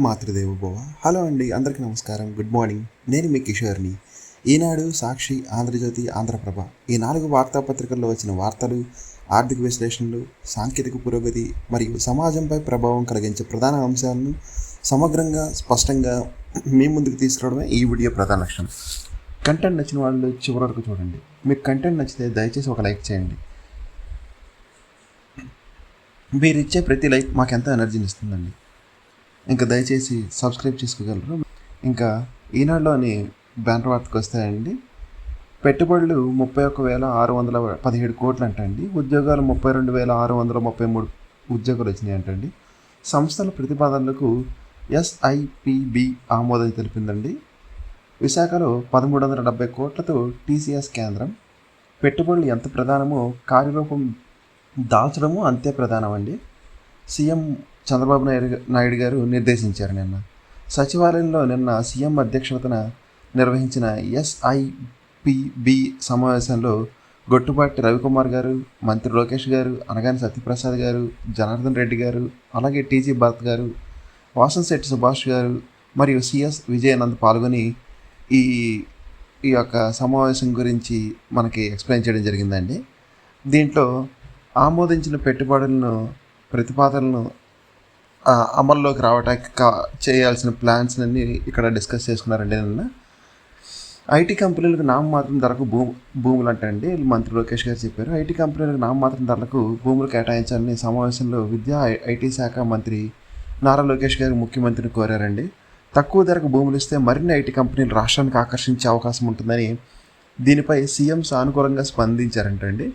Matrudevobhava. Hello అండి, అందరికీ నమస్కారం, గుడ్ మార్నింగ్. నేను మీ కిషోర్ని. ఈనాడు, సాక్షి, ఆంధ్రజ్యోతి, ఆంధ్రప్రభ ఈ 4 వార్తాపత్రికల్లో వచ్చిన వార్తలు, ఆర్థిక విశ్లేషణలు, సాంకేతిక పురోగతి మరియు సమాజంపై ప్రభావం కలిగించే ప్రధాన అంశాలను సమగ్రంగా, స్పష్టంగా మీ ముందుకు తీసుకురావడమే ఈ వీడియో ప్రధాన లక్ష్యం. కంటెంట్ నచ్చిన వాళ్ళు చివరి వరకు చూడండి. మీకు కంటెంట్ నచ్చితే దయచేసి ఒక లైక్ చేయండి. మీరు ఇచ్చే ప్రతి లైక్ మాకెంతో ఎనర్జీని ఇస్తుందండి. ఇంకా దయచేసి సబ్స్క్రైబ్ చేసుకోగలరు. ఇంకా ఈనాడులోని బ్యానర్ వార్తకు వస్తాయండి. పెట్టుబడులు 31,617 కోట్లు అంటండి. ఉద్యోగాలు 32,633 ఉద్యోగాలు వచ్చినాయి అంటండి. సంస్థల ప్రతిపాదనలకు SIPB ఆమోదం తెలిపిందండి. విశాఖలో 1,370 కోట్లతో TCS కేంద్రం. పెట్టుబడులు ఎంత ప్రధానమో కార్యరూపం దాల్చడము అంతే ప్రధానమండి. సీఎం చంద్రబాబు నాయుడు గారు నిర్దేశించారు. సచివాలయంలో నిన్న సీఎం అధ్యక్షతన నిర్వహించిన SIPB సమావేశంలో గొట్టుపాటి రవికుమార్ గారు, మంత్రి లోకేష్ గారు, అనగాని సత్యప్రసాద్ గారు, జనార్దన్ రెడ్డి గారు, అలాగే TG భరత్ గారు, వాసంశెట్టి సుభాష్ గారు మరియు CS విజయానంద్ పాల్గొని ఈ యొక్క సమావేశం గురించి మనకి ఎక్స్ప్లెయిన్ చేయడం జరిగిందండి. దీంట్లో ఆమోదించిన పెట్టుబడులను, ప్రతిపాదనలను అమల్లోకి రావడానికి చేయాల్సిన ప్లాన్స్ అన్నీ ఇక్కడ డిస్కస్ చేసుకున్నారండి. నిన్న ఐటీ కంపెనీలకు నామమాత్రం ధరకు భూములు అంటండి మంత్రి లోకేష్ గారు చెప్పారు. ఐటీ కంపెనీలకు నామమాత్రం ధరలకు భూములు కేటాయించాలని సమావేశంలో విద్యా ఐటీ శాఖ మంత్రి నారా లోకేష్ గారు ముఖ్యమంత్రిని కోరారండి. తక్కువ ధరకు భూములు ఇస్తే మరిన్ని ఐటీ కంపెనీలు రాష్ట్రానికి ఆకర్షించే అవకాశం ఉంటుందని దీనిపై సీఎం సానుకూలంగా స్పందించారంటండి.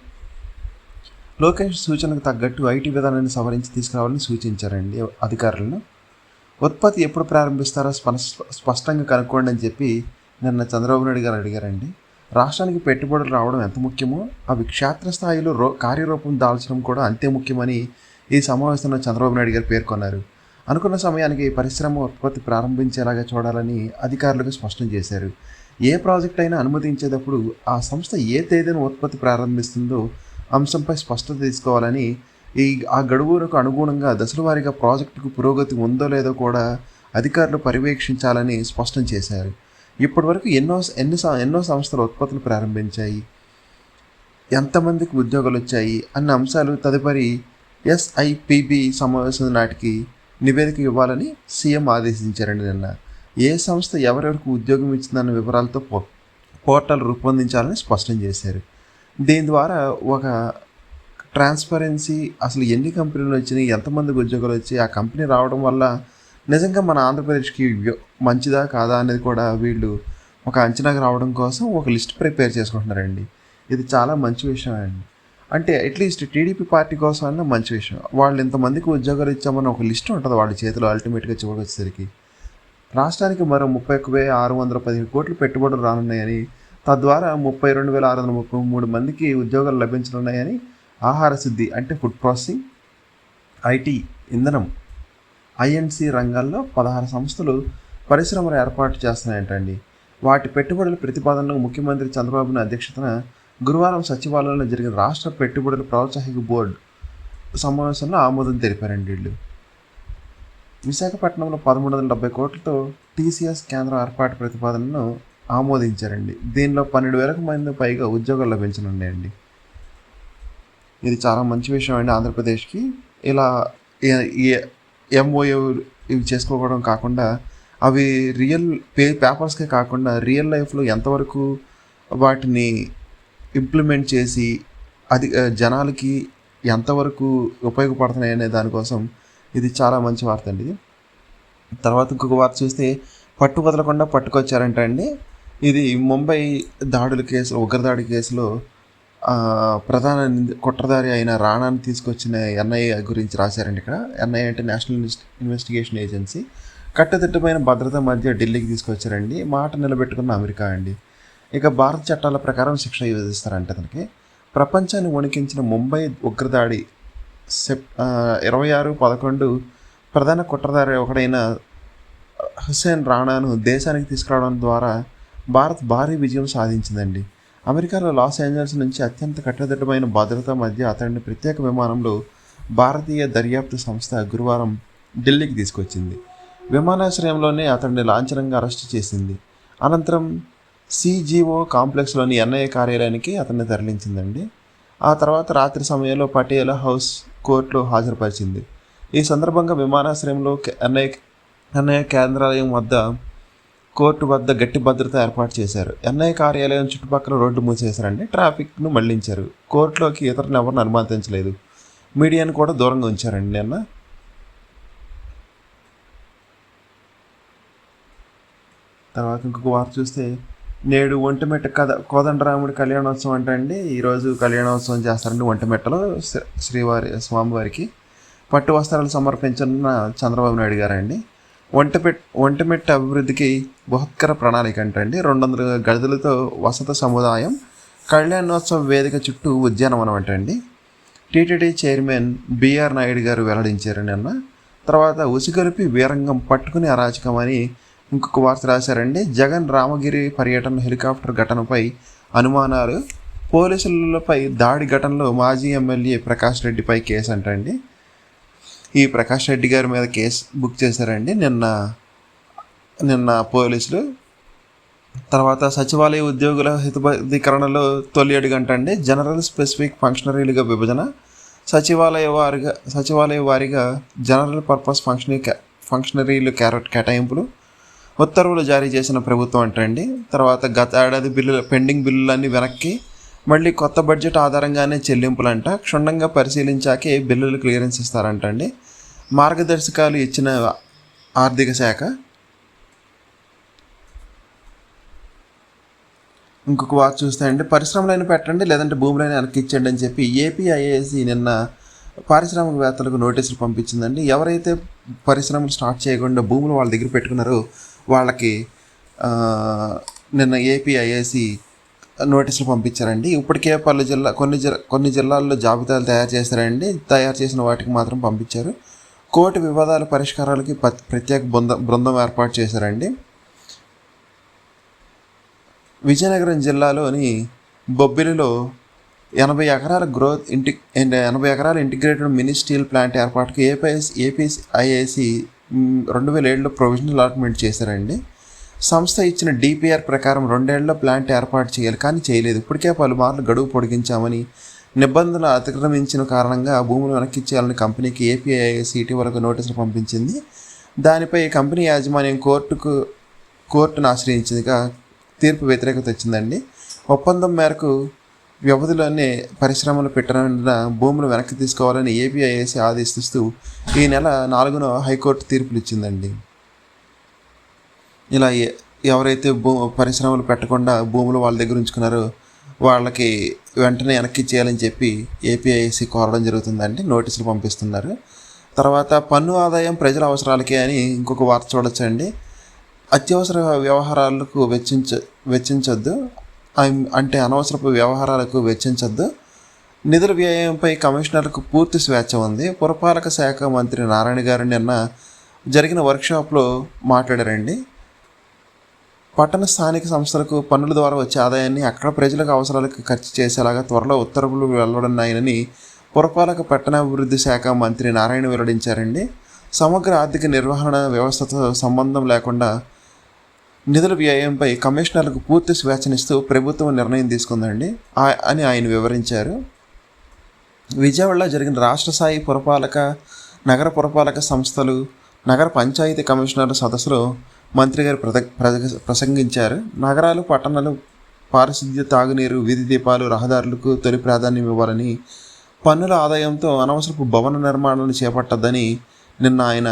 లోకేష్ సూచనకు తగ్గట్టు ఐటీ విధానాన్ని సవరించి తీసుకురావాలని సూచించారండి అధికారులను. ఉత్పత్తి ఎప్పుడు ప్రారంభిస్తారో స్పష్టంగా కనుక్కోండి అని చెప్పి నిన్న చంద్రబాబు నాయుడు గారు అడిగారండి. రాష్ట్రానికి పెట్టుబడులు రావడం ఎంత ముఖ్యమో అవి క్షేత్రస్థాయిలో కార్యరూపం దాల్చడం కూడా అంతే ముఖ్యమని ఈ సమావేశంలో చంద్రబాబు నాయుడు గారు పేర్కొన్నారు. అనుకున్న సమయానికి పరిశ్రమ ఉత్పత్తి ప్రారంభించేలాగా చూడాలని అధికారులకు స్పష్టం చేశారు. ఏ ప్రాజెక్ట్ అయినా అనుమతించేటప్పుడు ఆ సంస్థ ఏ తేదీన ఉత్పత్తి ప్రారంభిస్తుందో అంశంపై స్పష్టత తీసుకోవాలని, ఆ గడువులకు అనుగుణంగా దశలవారీగా ప్రాజెక్టుకు పురోగతి ఉందో లేదో కూడా అధికారులు పర్యవేక్షించాలని స్పష్టం చేశారు. ఇప్పటివరకు ఎన్నో సంస్థలు ఉత్పత్తులు ప్రారంభించాయి, ఎంతమందికి ఉద్యోగాలు వచ్చాయి అన్న అంశాలు తదుపరి SIPB సమావేశం నాటికి నివేదిక ఇవ్వాలని సీఎం ఆదేశించారండి. నిన్న ఏ సంస్థ ఎవరెవరికి ఉద్యోగం ఇచ్చిందన్న వివరాలతో పోర్టల్ రూపొందించాలని స్పష్టం చేశారు. దీని ద్వారా ఒక ట్రాన్స్పరెన్సీ, అసలు ఎన్ని కంపెనీలు వచ్చినాయి, ఎంతమందికి ఉద్యోగాలు వచ్చాయి, ఆ కంపెనీ రావడం వల్ల నిజంగా మన ఆంధ్రప్రదేశ్కి మంచిదా కాదా అనేది కూడా వీళ్ళు ఒక అంచనాకు రావడం కోసం ఒక లిస్ట్ ప్రిపేర్ చేసుకుంటున్నారండి. ఇది చాలా మంచి విషయం అండి. అంటే అట్లీస్ట్ టీడీపీ పార్టీ కోసం అన్న మంచి విషయం. వాళ్ళు ఇంతమందికి ఉద్యోగాలు ఇచ్చామని ఒక లిస్ట్ ఉంటుంది వాళ్ళ చేతిలో. అల్టిమేట్గా చివరికి వచ్చేసరికి రాష్ట్రానికి మరో 31,617 కోట్లు పెట్టుబడులు రానున్నాయని, తద్వారా 32,633 మందికి ఉద్యోగాలు లభించనున్నాయని ఆహార శుద్ధి అంటే ఫుడ్ ప్రాసెసింగ్, ఐటీ, ఇంధనం, INC రంగాల్లో 16 సంస్థలు పరిశ్రమలు ఏర్పాటు చేస్తున్నాయంటండి. వాటి పెట్టుబడుల ప్రతిపాదనలకు ముఖ్యమంత్రి చంద్రబాబు అధ్యక్షతన గురువారం సచివాలయంలో జరిగిన రాష్ట్ర పెట్టుబడుల ప్రోత్సాహక బోర్డు సమావేశంలో ఆమోదం తెలిపారండి వీళ్ళు. విశాఖపట్నంలో 1,370 కోట్లతో TCS కేంద్రం ఏర్పాటు ప్రతిపాదనను ఆమోదించారండి. దీనిలో 12,000 మంది పైగా ఉద్యోగాలు లభించనున్నాయండి. ఇది చాలా మంచి విషయం అండి ఆంధ్రప్రదేశ్కి. ఇలా MOU ఇవి చేసుకోవడం కాకుండా అవి రియల్ పేపర్స్కే కాకుండా రియల్ లైఫ్లో ఎంతవరకు వాటిని ఇంప్లిమెంట్ చేసి అది జనాలకి ఎంతవరకు ఉపయోగపడుతున్నాయి అనే దానికోసం ఇది చాలా మంచి వార్త అండి. తర్వాత ఇంకొక వార్త చూస్తే పట్టు వదలకుండా పట్టుకొచ్చారంట అండి. ఇది ముంబై దాడుల కేసులో, ఉగ్రదాడి కేసులో ప్రధాన కుట్రదారి అయిన రాణాని తీసుకొచ్చిన NIA గురించి రాశారండి. ఇక్కడ NIA అంటే నేషనల్ ఇన్వెస్టిగేషన్ ఏజెన్సీ. కట్టుదిట్టమైన భద్రత మధ్య ఢిల్లీకి తీసుకొచ్చారండి. మాట నిలబెట్టుకున్న అమెరికా అండి. ఇక భారత చట్టాల ప్రకారం శిక్ష విధిస్తారంట అతనికి. ప్రపంచాన్ని వణికించిన ముంబై ఉగ్రదాడి 26/11 ప్రధాన కుట్రదారి ఒకడైన హుస్సేన్ రాణాను దేశానికి తీసుకురావడం ద్వారా భారత్ భారీ విజయం సాధించిందండి. అమెరికాలో లాస్ ఏంజల్స్ నుంచి అత్యంత కట్టుదిట్టమైన భద్రత మధ్య అతడిని ప్రత్యేక విమానంలో భారతీయ దర్యాప్తు సంస్థ గురువారం ఢిల్లీకి తీసుకొచ్చింది. విమానాశ్రయంలోనే అతడిని లాంఛనంగా అరెస్టు చేసింది. అనంతరం సిజిఓ కాంప్లెక్స్లోని ఎన్ఐఏ కార్యాలయానికి అతన్ని తరలించిందండి. ఆ తర్వాత రాత్రి సమయంలో పటియాలా హౌస్ కోర్టులో హాజరుపరిచింది. ఈ సందర్భంగా విమానాశ్రయంలో ఎన్ఐఏ కేంద్రాలయం వద్ద కోర్టు వద్ద గట్టి భద్రత ఏర్పాటు చేశారు. ఎన్ఐఏ కార్యాలయం చుట్టుపక్కల రోడ్డు మూసేశారండి. ట్రాఫిక్ను మళ్లించారు. కోర్టులోకి ఇతరులను ఎవరిని అనుమతించలేదు. మీడియాను కూడా దూరంగా ఉంచారండి. నిన్న తర్వాత ఇంకొక వార్త చూస్తే, నేడు ఒంటిమిట్ట కోదండరాముడి కళ్యాణోత్సవం అంటండి. ఈరోజు కళ్యాణోత్సవం చేస్తారండి. ఒంటిమిట్టలో స్వామివారికి పట్టు వస్త్రాలు సమర్పించిన చంద్రబాబు నాయుడు గారండి. ఒంటిమిట్ట అభివృద్ధికి బృహత్కర ప్రణాళిక అంటండి. 200 గదులతో వసత సముదాయం, కళ్యాణోత్సవ వేదిక చుట్టూ ఉద్యానవనం అంటండి. టీటీడీ చైర్మన్ బిఆర్ నాయుడు గారు వెల్లడించారు నిన్న. తర్వాత ఉసిగొలిపి వీరంగం పట్టుకుని అరాచకం అని ఇంకొక వార్త రాశారండి. జగన్ రామగిరి పర్యటన హెలికాప్టర్ ఘటనపై అనుమానాలు, పోలీసులపై దాడి ఘటనలో మాజీ ఎమ్మెల్యే ప్రకాష్ రెడ్డిపై కేసు అంటండి. ఈ ప్రకాష్ రెడ్డి గారి మీద కేసు బుక్ చేశారండి నిన్న పోలీసులు. తర్వాత సచివాలయ ఉద్యోగుల హితబద్ధీకరణలో తొలి అడుగు అంటండి. జనరల్ స్పెసిఫిక్ ఫంక్షనరీలుగా విభజన, సచివాలయ వారీగా జనరల్ పర్పస్ ఫంక్షనరీలు కేటాయింపులు, ఉత్తర్వులు జారీ చేసిన ప్రభుత్వం అంటండి. తర్వాత గత ఏడాది పెండింగ్ బిల్లులన్నీ వెనక్కి, మళ్ళీ కొత్త బడ్జెట్ ఆధారంగానే చెల్లింపులంట. క్షుణ్ణంగా పరిశీలించాకే బిల్లులు క్లియరెన్స్ ఇస్తారంటండి. మార్గదర్శకాలు ఇచ్చిన ఆర్థిక శాఖ. ఇంకొక వార్త చూస్తే అండి, పరిశ్రమలైన పెట్టండి లేదంటే భూములైన వెనక్కి ఇచ్చేయండి అని చెప్పి ఏపీఐఏసీ నిన్న పారిశ్రామికవేత్తలకు నోటీసులు పంపించిందండి. ఎవరైతే పరిశ్రమలు స్టార్ట్ చేయకుండా భూములు వాళ్ళ దగ్గర పెట్టుకున్నారో వాళ్ళకి నిన్న ఏపీఐఏసీ నోటీసులు పంపించారండి. ఇప్పటికే కొన్ని జిల్లాల్లో జాబితాలు తయారు చేసిన వాటికి మాత్రం పంపించారు. కోర్టు వివాదాల పరిష్కారాలకి ప్రత్యేక బృందం ఏర్పాటు చేశారండి. విజయనగరం జిల్లాలోని బొబ్బిలిలో 80 ఎకరాల ఇంటిగ్రేటెడ్ మినీ స్టీల్ ప్లాంట్ ఏర్పాటుకు ఏపీఐఏసీ 2007లో ప్రొవిజనల్ అలాట్మెంట్ చేశారండి. సంస్థ ఇచ్చిన డిపిఆర్ ప్రకారం 2 ఏళ్లలో ప్లాంట్ ఏర్పాటు చేయాలి, కానీ చేయలేదు. ఇప్పటికే పలుమార్లు గడువు పొడిగించామని, నిబంధనలు అతిక్రమించిన కారణంగా భూములు వెనక్కిచ్చేయాలని కంపెనీకి ఏపీఐఏసీ ఇటీవలకు నోటీసులు పంపించింది. దానిపై కంపెనీ యాజమాన్యం కోర్టును ఆశ్రయించిందిగా తీర్పు వ్యతిరేకత వచ్చిందండి. ఒప్పందం మేరకు వ్యవధిలోనే పరిశ్రమలు పెట్టనున్న భూములు వెనక్కి తీసుకోవాలని ఏపీఐఏసీ ఆదేశిస్తూ ఈ నెల 4న హైకోర్టు తీర్పులు ఇచ్చిందండి. ఇలా ఎవరైతే పరిశ్రమలు పెట్టకుండా భూములు వాళ్ళ దగ్గర ఉంచుకున్నారో వాళ్ళకి వెంటనే వెనక్కి ఇచ్చేయాలని చెప్పి ఏపీఐఏసీ కోరడం జరుగుతుందండి. నోటీసులు పంపిస్తున్నారు. తర్వాత పన్ను ఆదాయం ప్రజల అవసరాలకే అని ఇంకొక వార్త చూడొచ్చండి. అత్యవసర వ్యవహారాలకు వెచ్చించొద్దు, అంటే అనవసరపు వ్యవహారాలకు వెచ్చించొద్దు. నిధుల వ్యయంపై కమిషనర్లకు పూర్తి స్వేచ్ఛ ఉంది. పురపాలక శాఖ మంత్రి నారాయణ గారు నిన్న జరిగిన వర్క్షాప్లో మాట్లాడారండి. పట్టణ స్థానిక సంస్థలకు పన్నుల ద్వారా వచ్చే ఆదాయాన్ని అక్కడ ప్రజలకు అవసరాలకు ఖర్చు చేసేలాగా త్వరలో ఉత్తర్వులు వెల్లడున్నాయని పురపాలక పట్టణాభివృద్ధి శాఖ మంత్రి నారాయణ వెల్లడించారండి. సమగ్ర ఆర్థిక నిర్వహణ వ్యవస్థతో సంబంధం లేకుండా నిధుల వ్యయంపై కమిషనర్లకు పూర్తి స్వేచ్ఛనిస్తూ ప్రభుత్వం నిర్ణయం తీసుకుందండి అని ఆయన వివరించారు. విజయవాడలో జరిగిన రాష్ట్ర స్థాయి నగర పురపాలక సంస్థలు, నగర పంచాయతీ కమిషనర్ సదస్సులో మంత్రి గారు ప్రసంగించారు. నగరాలు, పట్టణాలు పారిశుద్ధ్య, తాగునీరు, వీధి దీపాలు, రహదారులకు తొలి ప్రాధాన్యం ఇవ్వాలని, పన్నుల ఆదాయంతో అనవసరపు భవన నిర్మాణాలను చేపట్టద్దని నిన్న ఆయన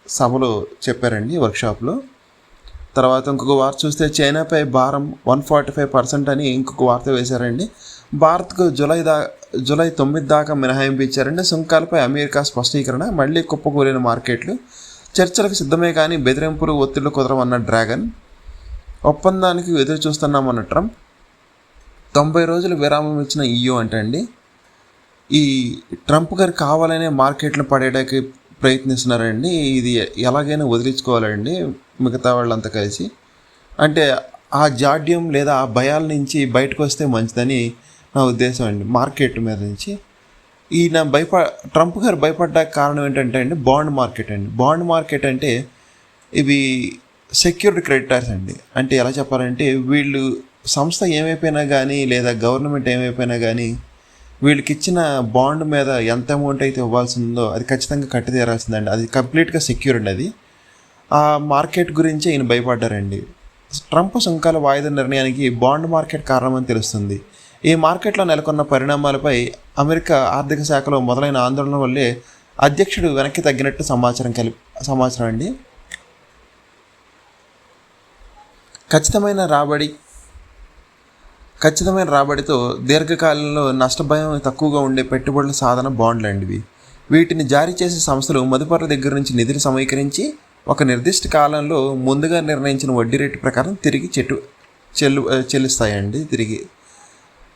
సభలో చెప్పారండి, వర్క్షాప్లో. తర్వాత ఇంకొక వార్త చూస్తే, చైనాపై భారం 145% అని ఇంకొక వార్త వేశారండి. భారత్కు జూలై 9 దాకా మినహాయింపు ఇచ్చారండి. సుంకాలపై అమెరికా స్పష్టీకరణ, మళ్లీ కుప్పకూలిన మార్కెట్లు, చర్చలకు సిద్ధమే కానీ బెదిరింపులు, ఒత్తిళ్లు కుదరవన్న డ్రాగన్, ఒప్పందానికి ఎదురు చూస్తున్నామన్న ట్రంప్, 90 రోజులు విరామం ఇచ్చిన EU అంటండి. ఈ ట్రంప్ గారు కావాలనే మార్కెట్లు పడేయడానికి ప్రయత్నిస్తున్నారండి. ఇది ఎలాగైనా వదిలించుకోవాలండి మిగతా వాళ్ళంతా కలిసి. అంటే ఆ జాడ్యం లేదా ఆ భయాల నుంచి బయటకు వస్తే మంచిదని నా ఉద్దేశం అండి. మార్కెట్ మీద నుంచి ట్రంప్ గారు భయపడ్డానికి కారణం ఏంటంటే అండి, బాండ్ మార్కెట్ అంటే ఇవి సెక్యూర్డ్ క్రెడిటార్స్ అండి. అంటే ఎలా చెప్పాలంటే వీళ్ళు సంస్థ ఏమైపోయినా కానీ లేదా గవర్నమెంట్ ఏమైపోయినా కానీ వీళ్ళకి ఇచ్చిన బాండ్ మీద ఎంత అమౌంట్ అయితే ఇవ్వాల్సి ఉందో అది ఖచ్చితంగా కట్టి తీరాల్సిందండి. అది కంప్లీట్గా సెక్యూర్ అండి. అది ఆ మార్కెట్ గురించి ఈయన భయపడ్డారండి. ట్రంప్ సుంకాల వాయిదా నిర్ణయానికి బాండ్ మార్కెట్ కారణమని తెలుస్తుంది. ఈ మార్కెట్లో నెలకొన్న పరిణామాలపై అమెరికా ఆర్థిక శాఖలో మొదలైన ఆందోళన వల్లే అధ్యక్షుడు వెనక్కి తగ్గినట్టు సమాచారం అండి. ఖచ్చితమైన రాబడితో దీర్ఘకాలంలో నష్టభయం తక్కువగా ఉండే పెట్టుబడుల సాధన బాండ్లు అండి. వీటిని జారీ చేసే సంస్థలు మదుపరుల దగ్గర నుంచి నిధులు సమీకరించి ఒక నిర్దిష్ట కాలంలో ముందుగా నిర్ణయించిన వడ్డీ రేటు ప్రకారం తిరిగి చెల్లిస్తాయండి. తిరిగి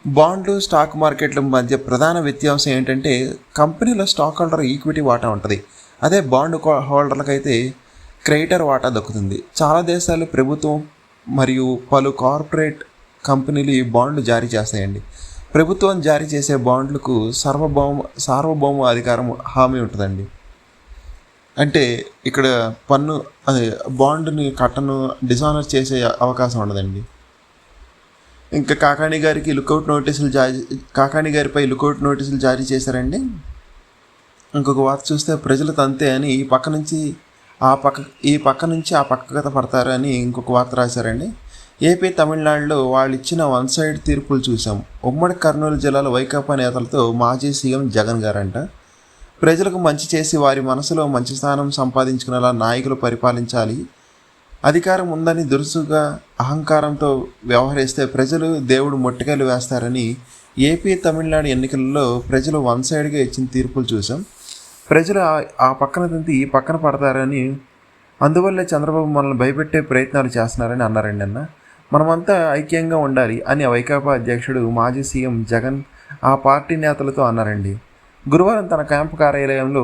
బాండ్లు స్టాక్ మార్కెట్ల మధ్య ప్రధాన వ్యత్యాసం ఏంటంటే కంపెనీలో స్టాక్ హోల్డర్ ఈక్విటీ వాటా ఉంటుంది. అదే బాండ్ హోల్డర్లకైతే క్రెడిటర్ వాటా దక్కుతుంది. చాలా దేశాలు ప్రభుత్వం మరియు పలు కార్పొరేట్ కంపెనీలు ఈ బాండ్లు జారీ చేస్తాయండి. ప్రభుత్వం జారీ చేసే బాండ్లకు సార్వభౌమ అధికారం హామీ ఉంటుందండి. అంటే ఇక్కడ బాండ్ని డిసానర్ చేసే అవకాశం ఉండదండి. ఇంకా కాకాణి గారిపై లుకౌట్ నోటీసులు జారీ చేశారండి. ఇంకొక వార్త చూస్తే ప్రజలు తంతే అని ఈ పక్క నుంచి ఆ పక్క పడతారు అని ఇంకొక వార్త రాశారండి. ఏపీ తమిళనాడులో వాళ్ళు ఇచ్చిన వన్ సైడ్ తీర్పులు చూసాం. ఉమ్మడి కర్నూలు జిల్లాలో వైకాపా నేతలతో మాజీ సీఎం జగన్ గారంట. ప్రజలకు మంచి చేసి వారి మనసులో మంచి స్థానం సంపాదించుకునేలా నాయకులు పరిపాలించాలి. అధికారం ఉందని దురుసుగా అహంకారంతో వ్యవహరిస్తే ప్రజలు దేవుడు మొట్టికాయలు వేస్తారని ఏపీ తమిళనాడు ఎన్నికల్లో ప్రజలు వన్ సైడ్గా ఇచ్చిన తీర్పులు చూసాం. ప్రజలు ఆ పక్కన తింటే ఈ పక్కన పడతారని, అందువల్లే చంద్రబాబు మనల్ని భయపెట్టే ప్రయత్నాలు చేస్తున్నారని అన్నారండి. మనమంతా ఐక్యంగా ఉండాలి అని వైకాపా అధ్యక్షుడు మాజీ సీఎం జగన్ ఆ పార్టీ నేతలతో అన్నారండి. గురువారం తన క్యాంపు కార్యాలయంలో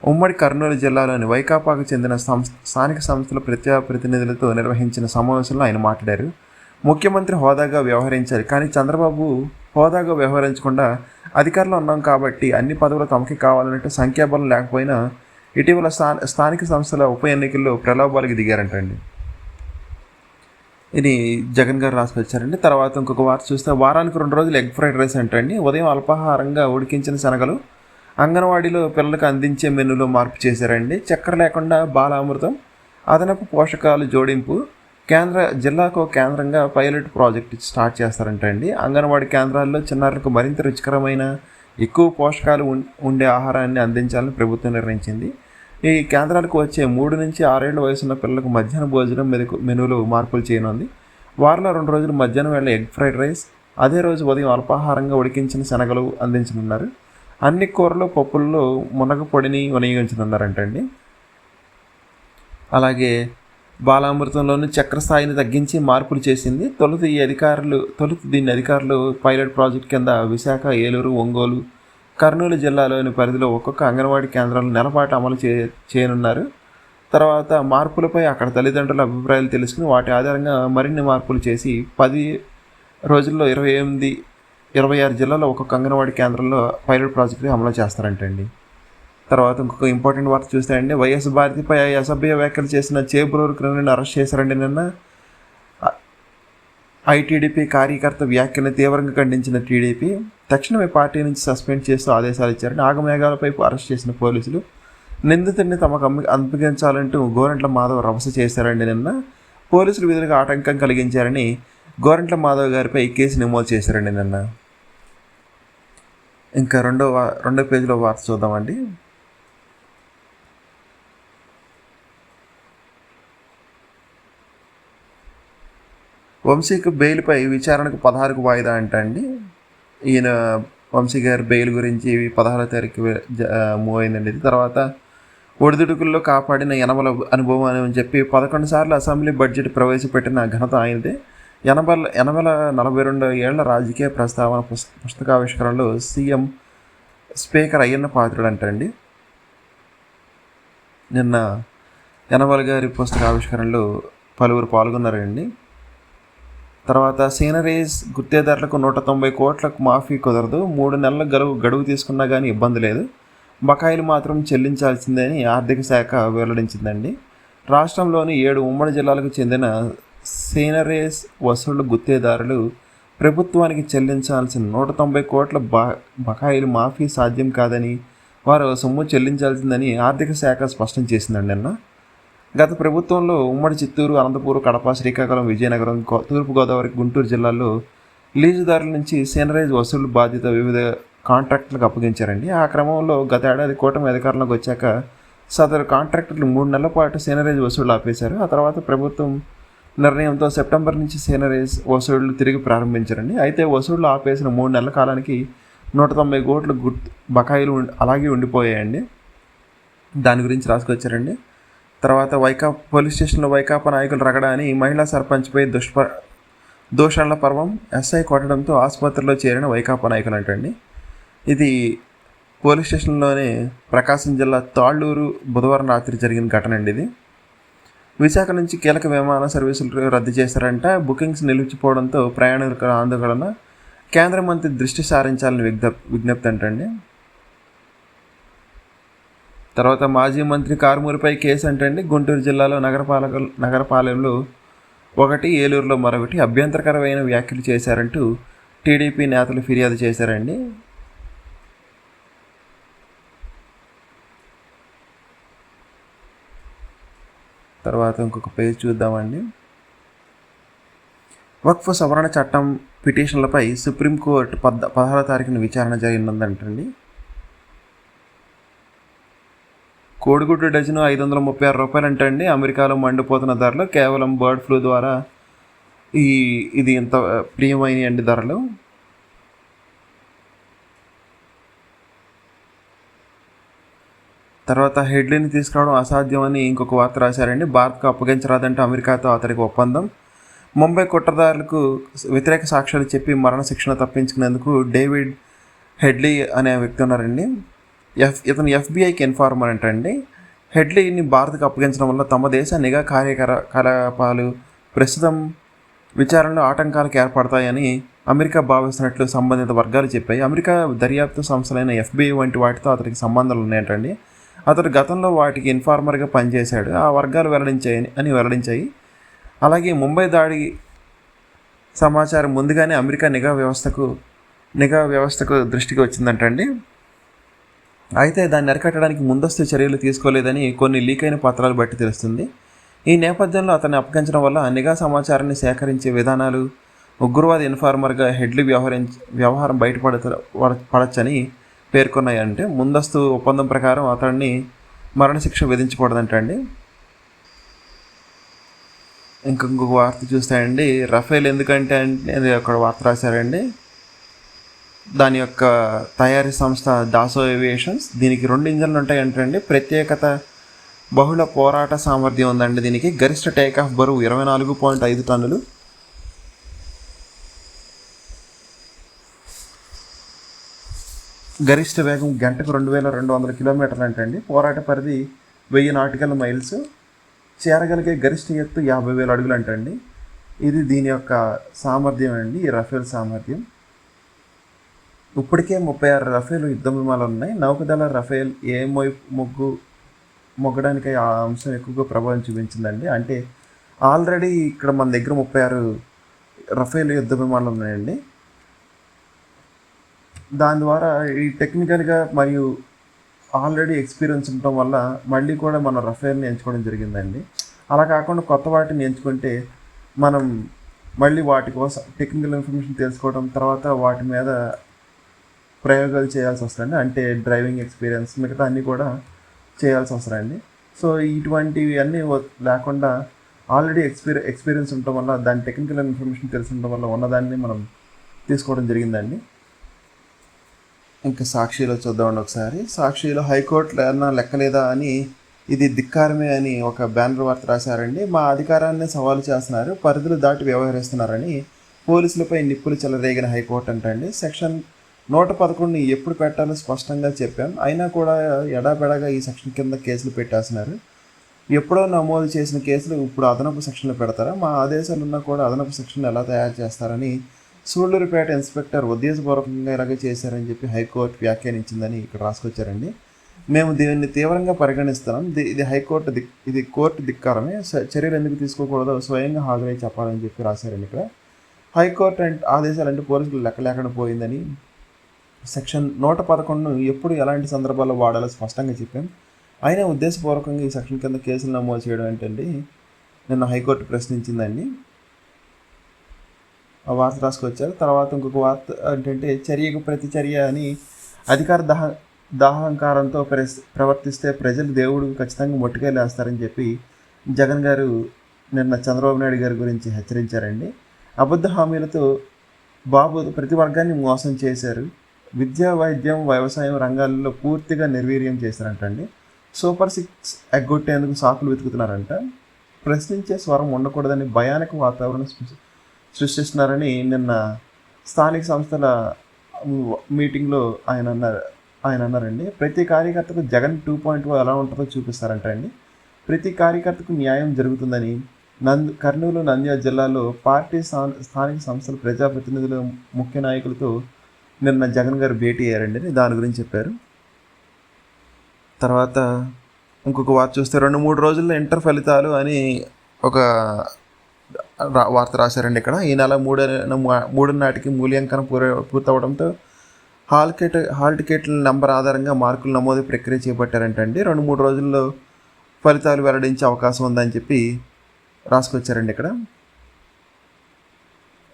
ఉమ్మడి కర్నూలు జిల్లాలోని వైకాపాకు చెందిన స్థానిక సంస్థల ప్రతినిధులతో నిర్వహించిన సమావేశంలో ఆయన మాట్లాడారు. ముఖ్యమంత్రి హోదాగా వ్యవహరించాలి, కానీ చంద్రబాబు హోదాగా వ్యవహరించకుండా అధికారంలో ఉన్నాం కాబట్టి అన్ని పదవులు తమకి కావాలన్నట్టు సంఖ్యాబలం లేకపోయినా ఇటీవల స్థానిక సంస్థల ఉప ఎన్నికల్లో ప్రలోభాలకు దిగారంటండి. ఇది జగన్ గారు రాసుకొచ్చారండి. తర్వాత ఇంకొక వార్త చూస్తే వారానికి 2 రోజులు ఎగ్ ఫ్రైడ్ రైస్ అంటండి. ఉదయం అల్పాహారంగా ఉడికించిన శనగలు అంగన్వాడీలో పిల్లలకు అందించే మెనూలో మార్పు చేశారండి. చక్కెర లేకుండా బాలామృతం, అదనపు పోషకాలు జోడింపు. జిల్లాకు కేంద్రంగా పైలట్ ప్రాజెక్ట్ స్టార్ట్ చేస్తారంటండి. అంగన్వాడీ కేంద్రాల్లో చిన్నారులకు మరింత రుచికరమైన ఎక్కువ పోషకాలు ఉండే ఆహారాన్ని అందించాలని ప్రభుత్వం నిర్ణయించింది. ఈ కేంద్రాలకు వచ్చే 3 నుంచి 6 ఏళ్ల వయసున్న పిల్లలకు మధ్యాహ్న భోజనం మెనూలో మార్పులు చేయనుంది. వారంలో 2 రోజులు మధ్యాహ్నం వేళ ఎగ్ ఫ్రైడ్ రైస్, అదే రోజు ఉదయం అల్పాహారంగా ఉడికించిన శనగలు అందించనున్నారు. అన్ని కూరలు పప్పుల్లో మునగ పొడిని వినియోగించనున్నారంటండి. అలాగే బాలామృతంలోని చక్కెర స్థాయిని తగ్గించి మార్పులు చేసింది. దీన్ని అధికారులు పైలట్ ప్రాజెక్ట్ కింద విశాఖ, ఏలూరు, ఒంగోలు, కర్నూలు జిల్లాలోని పరిధిలో ఒక్కొక్క అంగన్వాడీ కేంద్రాలు నెలపాటు అమలు చేయనున్నారు. తర్వాత మార్పులపై అక్కడ తల్లిదండ్రుల అభిప్రాయాలు తెలుసుకుని వాటి ఆధారంగా మరిన్ని మార్పులు చేసి 10 రోజుల్లో 26 జిల్లాలో ఒక్కొక్క అంగన్వాడీ కేంద్రంలో పైలట్ ప్రాజెక్టు అమలు చేస్తారంటండి. తర్వాత ఇంకొక ఇంపార్టెంట్ వార్త చూస్తే అండి, వైఎస్ భారతిపై అసభ్య వ్యాఖ్యలు చేసిన చేబ్రోలు క్రిమినల్ని అరెస్ట్ చేశారండి. నిన్న ఐటీడీపీ కార్యకర్త వ్యాఖ్యలను తీవ్రంగా ఖండించిన టీడీపీ తక్షణమే పార్టీ నుంచి సస్పెండ్ చేస్తూ ఆదేశాలు ఇచ్చారండి. ఆగమేఘాలపై అరెస్ట్ చేసిన పోలీసులు నిందితుడిని తమకు అప్పగించాలంటూ గోరంట్ల మాధవ్ రభస చేశారండి. నిన్న పోలీసులు విధులకు ఆటంకం కలిగించారని గోరంట్ల మాధవ్ గారిపై కేసు నమోదు చేశారండి నిన్న. ఇంకా రెండో పేజీలో వార్త చూద్దామండి. వంశీకి బెయిల్పై విచారణకు 16కు వాయిదా అంటండి. ఈయన వంశీ గారి బెయిల్ గురించి 16వ తారీఖు మూవ్ అయిందండి. ఇది తర్వాత ఒడిదుడుకుల్లో కాపాడిన యనమల అనుభవం అని చెప్పి 11 సార్లు అసెంబ్లీ బడ్జెట్ ప్రవేశపెట్టిన ఘనత ఆయనదే. యనమల 42 ఏళ్ల రాజకీయ ప్రస్తావన పుస్తకావిష్కరణలో సీఎం స్పీకర్ అయ్యన్న పాత్రుడు అంటండి. నిన్న యనమల గారి పుస్తకావిష్కరణలో పలువురు పాల్గొన్నారండి. తర్వాత సీనరీస్ గుత్తేదారులకు 190 కోట్లకు మాఫీ కుదరదు, 3 నెలల గడువు తీసుకున్నా కానీ ఇబ్బంది లేదు, బకాయిలు మాత్రం చెల్లించాల్సిందే అని ఆర్థిక శాఖ వెల్లడించిందండి. రాష్ట్రంలోని 7 ఉమ్మడి జిల్లాలకు చెందిన సీనరేస్ వసూళ్ల గుత్తేదారులు ప్రభుత్వానికి చెల్లించాల్సిన 190 కోట్ల బకాయిలు మాఫీ సాధ్యం కాదని, వారు సొమ్ము చెల్లించాల్సిందని ఆర్థిక శాఖ స్పష్టం చేసిందండి నిన్న. గత ప్రభుత్వంలో ఉమ్మడి చిత్తూరు, అనంతపురం, కడప, శ్రీకాకుళం, విజయనగరం, తూర్పుగోదావరి, గుంటూరు జిల్లాల్లో లీజుదారుల నుంచి సీనరైజ్ వసూలు బాధ్యత వివిధ కాంట్రాక్టులకు అప్పగించారండి. ఆ క్రమంలో గత ఏడాది కూటమి అధికారంలోకి వచ్చాక సదరు కాంట్రాక్టర్లు 3 నెలల పాటు సీనరైజ్ వసూళ్లు ఆపేశారు. ఆ తర్వాత ప్రభుత్వం నిర్ణయంతో సెప్టెంబర్ నుంచి సీనరైజ్ వసూళ్లు తిరిగి ప్రారంభించారండి. అయితే వసూళ్లు ఆపేసిన 3 నెలల కాలానికి 190 కోట్ల బకాయిలు అలాగే ఉండిపోయాయండి. దాని గురించి రాసుకొచ్చారండి. తర్వాత పోలీస్ స్టేషన్లో వైకాపా నాయకులు రగడ అని మహిళా సర్పంచ్పై దూషణల పర్వం, ఎస్ఐ కొట్టడంతో ఆసుపత్రిలో చేరిన వైకాపా నాయకులు అంటండి. ఇది పోలీస్ స్టేషన్లోనే ప్రకాశం జిల్లా తాళ్ళూరు బుధవారం రాత్రి జరిగిన ఘటన అండి. ఇది విశాఖ నుంచి కీలక విమాన సర్వీసులు రద్దు చేశారంట. బుకింగ్స్ నిలిచిపోవడంతో ప్రయాణికుల ఆందోళన, కేంద్ర మంత్రి దృష్టి సారించాలని విజ్ఞప్తి అంటండి. తర్వాత మాజీ మంత్రి కారుమూరిపై కేసు అంటండి. గుంటూరు జిల్లాలో నగరపాలెంలో ఒకటి, ఏలూరులో మరొకటి అభ్యంతరకరమైన వ్యాఖ్యలు చేశారంటూ టీడీపీ నేతలు ఫిర్యాదు చేశారండి. తర్వాత ఇంకొక పేజ్ చూద్దామండి. వక్ఫ్ సవరణ చట్టం పిటిషన్లపై సుప్రీంకోర్టు 16వ తారీఖున విచారణ జరిగిందంటండి. కోడిగుడ్డు డజను 536 రూపాయలు అంటండి. అమెరికాలో మండిపోతున్న ధరలు కేవలం బర్డ్ ఫ్లూ ద్వారా ఇది ఇంత ప్రియమైనవి ధరలు. తర్వాత హెడ్లీని తీసుకురావడం అసాధ్యమని ఇంకొక వార్త రాశారండి. భారత్కు అప్పగించరాదంటే అమెరికాతో అతడికి ఒప్పందం. ముంబై కుట్రదారులకు వ్యతిరేక సాక్ష్యాలు చెప్పి మరణ శిక్షణ తప్పించుకునేందుకు డేవిడ్ హెడ్లీ అనే వ్యక్తి ఉన్నారండి. ఇతను ఎఫ్బిఐకి ఇన్ఫార్మర్ అంటండి. హెడ్లీని భారత్కు అప్పగించడం వల్ల తమ దేశ నిఘా కార్యకలాపాలు ప్రస్తుతం విచారణలో ఆటంకాలకు ఏర్పడతాయని అమెరికా భావిస్తున్నట్లు సంబంధిత వర్గాలు చెప్పాయి. అమెరికా దర్యాప్తు సంస్థలైన ఎఫ్బిఐ వంటి వాటితో అతనికి సంబంధాలు ఉన్నాయంటండి. అతడు గతంలో వాటికి ఇన్ఫార్మర్గా పనిచేశాడు. ఆ వర్గాలు వెల్లడించాయి. అలాగే ముంబై దాడి సమాచారం ముందుగానే అమెరికా నిఘా వ్యవస్థకు దృష్టికి వచ్చిందంటండి. అయితే దాన్ని అరికట్టడానికి ముందస్తు చర్యలు తీసుకోలేదని కొన్ని లీక్ అయిన పత్రాలు బట్టి తెలుస్తుంది. ఈ నేపథ్యంలో అతన్ని అప్పగించడం వల్ల నిఘా సమాచారాన్ని సేకరించే విధానాలు, ఉగ్రవాద ఇన్ఫార్మర్గా హెడ్లీ వ్యవహారం బయటపడచ్చని పేర్కొన్నాయి. అంటే ముందస్తు ఒప్పందం ప్రకారం అతన్ని మరణశిక్ష విధించకూడదంటండి. ఇంకొక వార్త చూస్తాయండి. రఫేల్ ఎందుకంటే అంటే అక్కడ వార్త రాశారండి. దాని యొక్క తయారీ సంస్థ దాసో ఏవియేషన్స్. దీనికి 2 ఇంజన్లు ఉంటాయంటండి. ప్రత్యేకత బహుళ పోరాట సామర్థ్యం ఉందండి. దీనికి గరిష్ట టేకాఫ్ బరువు 24.5 టన్నులు. గరిష్ట వేగం గంటకు 2200 కిలోమీటర్లు అంటండి. పోరాట పరిధి 1000 నాటికల్ మైల్స్. చేరగలిగే గరిష్ట ఎత్తు 50,000 అడుగులు అంటండి. ఇది దీని యొక్క సామర్థ్యం అండి, ఈ రఫేల్ సామర్థ్యం. ఇప్పటికే 36 రఫేల్ యుద్ధ విమానాలు ఉన్నాయి. నౌకదళ రఫేల్ మొగ్గడానికి ఆ అంశం ఎక్కువగా ప్రభావం చూపించిందండి. అంటే ఆల్రెడీ ఇక్కడ మన దగ్గర 36 రఫేల్ యుద్ధ విమానాలు ఉన్నాయండి. దాని ద్వారా ఈ టెక్నికల్గా మరియు ఆల్రెడీ ఎక్స్పీరియన్స్ ఉండటం వల్ల మళ్ళీ కూడా మనం రఫేల్ని ఎంచుకోవడం జరిగిందండి. అలా కాకుండా కొత్త వాటిని ఎంచుకుంటే మనం మళ్ళీ వాటి కోసం టెక్నికల్ ఇన్ఫర్మేషన్ తెలుసుకోవడం, తర్వాత వాటి మీద ప్రయోగాలు చేయాల్సి వస్తుంది. అంటే డ్రైవింగ్ ఎక్స్పీరియన్స్ మిగతా అన్నీ కూడా చేయాల్సి వస్తాయండి. సో ఇటువంటివి అన్నీ లేకుండా ఆల్రెడీ ఎక్స్పీరియన్స్ ఉండటం వల్ల, దాని టెక్నికల్ ఇన్ఫర్మేషన్ తెలిసి ఉండటం వల్ల ఉన్నదాన్ని మనం తీసుకోవడం జరిగిందండి. ఇంకా సాక్షిలో చూద్దామండి ఒకసారి. సాక్షిలో హైకోర్టు లెక్కలేదా అని, ఇది ధిక్కారమే అని ఒక బ్యానర్ వార్త రాశారండి. మా అధికారాన్ని సవాలు చేస్తున్నారు, పరిధులు దాటి వ్యవహరిస్తున్నారని పోలీసులపై నిప్పులు చెలరేగిన హైకోర్టు అంటండి. సెక్షన్ 111ని ఎప్పుడు పెట్టాలో స్పష్టంగా చెప్పాం, అయినా కూడా ఎడాపెడాగా ఈ సెక్షన్ కింద కేసులు పెట్టేస్తున్నారు. ఎప్పుడో నమోదు చేసిన కేసులు ఇప్పుడు అదనపు సెక్షన్లు పెడతారా? మా ఆదేశాలు ఉన్నా కూడా అదనపు సెక్షన్లు ఎలా తయారు చేస్తారని సూళ్లూరుపేట ఇన్స్పెక్టర్ ఉద్దేశపూర్వకంగా ఇలాగే చేశారని చెప్పి హైకోర్టు వ్యాఖ్యానించిందని ఇక్కడ రాసుకొచ్చారండి. మేము దీన్ని తీవ్రంగా పరిగణిస్తున్నాం. ఇది హైకోర్టు ఇది కోర్టు ధిక్కారమే. చర్యలు ఎందుకు తీసుకోకూడదో స్వయంగా హాజరై చెప్పాలని చెప్పి రాశారండి ఇక్కడ. హైకోర్టు ఆదేశాలంటే పోలీసులు లెక్క లేకుండా పోయిందని సెక్షన్ 111ను ఎప్పుడు ఎలాంటి సందర్భాల్లో వాడాలో స్పష్టంగా చెప్పాం. అయినా ఉద్దేశపూర్వకంగా ఈ సెక్షన్ కింద కేసులు నమోదు చేయడం ఏంటండి నిన్న హైకోర్టు ప్రశ్నించిందండి. ఆ వార్త రాసుకొచ్చారు. తర్వాత ఇంకొక వార్త ఏంటంటే చర్యకు ప్రతిచర్య అని అధికార దాహంకారంతో ప్రవర్తిస్తే ప్రజలు దేవుడు ఖచ్చితంగా మొట్టుకెళ్ళేస్తారని చెప్పి జగన్ గారు నిన్న చంద్రబాబు నాయుడు గారి గురించి హెచ్చరించారండి. అబద్ధ హామీలతో బాబు ప్రతి వర్గాన్ని మోసం చేశారు. విద్య, వైద్యం, వ్యవసాయం రంగాల్లో పూర్తిగా నిర్వీర్యం చేశారంటండి. సూపర్ 6 ఎగ్గొట్టేందుకు సాకులు వెతుకుతున్నారంట. ప్రశ్నించే స్వరం ఉండకూడదని భయానక వాతావరణం సృష్టిస్తున్నారని నిన్న స్థానిక సంస్థల మీటింగ్లో ఆయన అన్నారండి. ప్రతి కార్యకర్తకు జగన్ 2.0 ఎలా ఉంటుందో చూపిస్తారంట అండి. ప్రతి కార్యకర్తకు న్యాయం జరుగుతుందని కర్నూలు, నంద్యాల జిల్లాలో పార్టీ స్థానిక సంస్థల ప్రజాప్రతినిధులు, ముఖ్య నాయకులతో నిన్న జగన్ గారు భేటీ అయ్యారండి. దాని గురించి చెప్పారు. తర్వాత ఇంకొక వార్త చూస్తే 2-3 రోజుల్లో ఇంటర్ ఫలితాలు అని ఒక వార్త రాశారండి ఇక్కడ. ఈ నెల 3 నాటికి మూల్యాంకనం పూర్తవడంతో హాల్ టికెట్ల నెంబర్ ఆధారంగా మార్కుల నమోదు ప్రక్రియ చేపట్టారంటండి. 2-3 రోజుల్లో ఫలితాలు వెల్లడించే అవకాశం ఉందని చెప్పి రాసుకొచ్చారండి ఇక్కడ.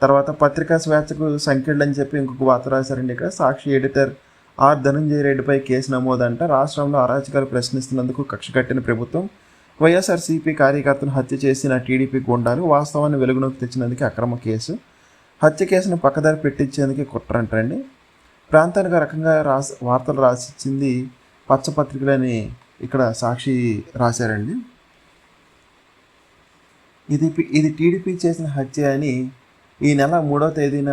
తర్వాత పత్రికా స్వేచ్ఛకు సంఖ్యలు అని చెప్పి ఇంకొక వార్త రాశారండి ఇక్కడ. సాక్షి ఎడిటర్ ఆర్ ధనంజయ రెడ్డిపై కేసు నమోదంట. రాష్ట్రంలో అరాచకాలు ప్రశ్నిస్తున్నందుకు కక్ష కట్టిన ప్రభుత్వం వైఎస్ఆర్సీపీ కార్యకర్తను హత్య చేసిన టీడీపీ గుండాలు వాస్తవాన్ని వెలుగులోకి తెచ్చినందుకు అక్రమ కేసు. హత్య కేసును పక్కదారి పెట్టించేందుకే కుట్రంటండి. ప్రాంతానికి రకంగా వార్తలు రాసిచ్చింది పచ్చపత్రికలని ఇక్కడ సాక్షి రాశారండి. ఇది టీడీపీ చేసిన హత్య అని ఈ నెల 3వ తేదీన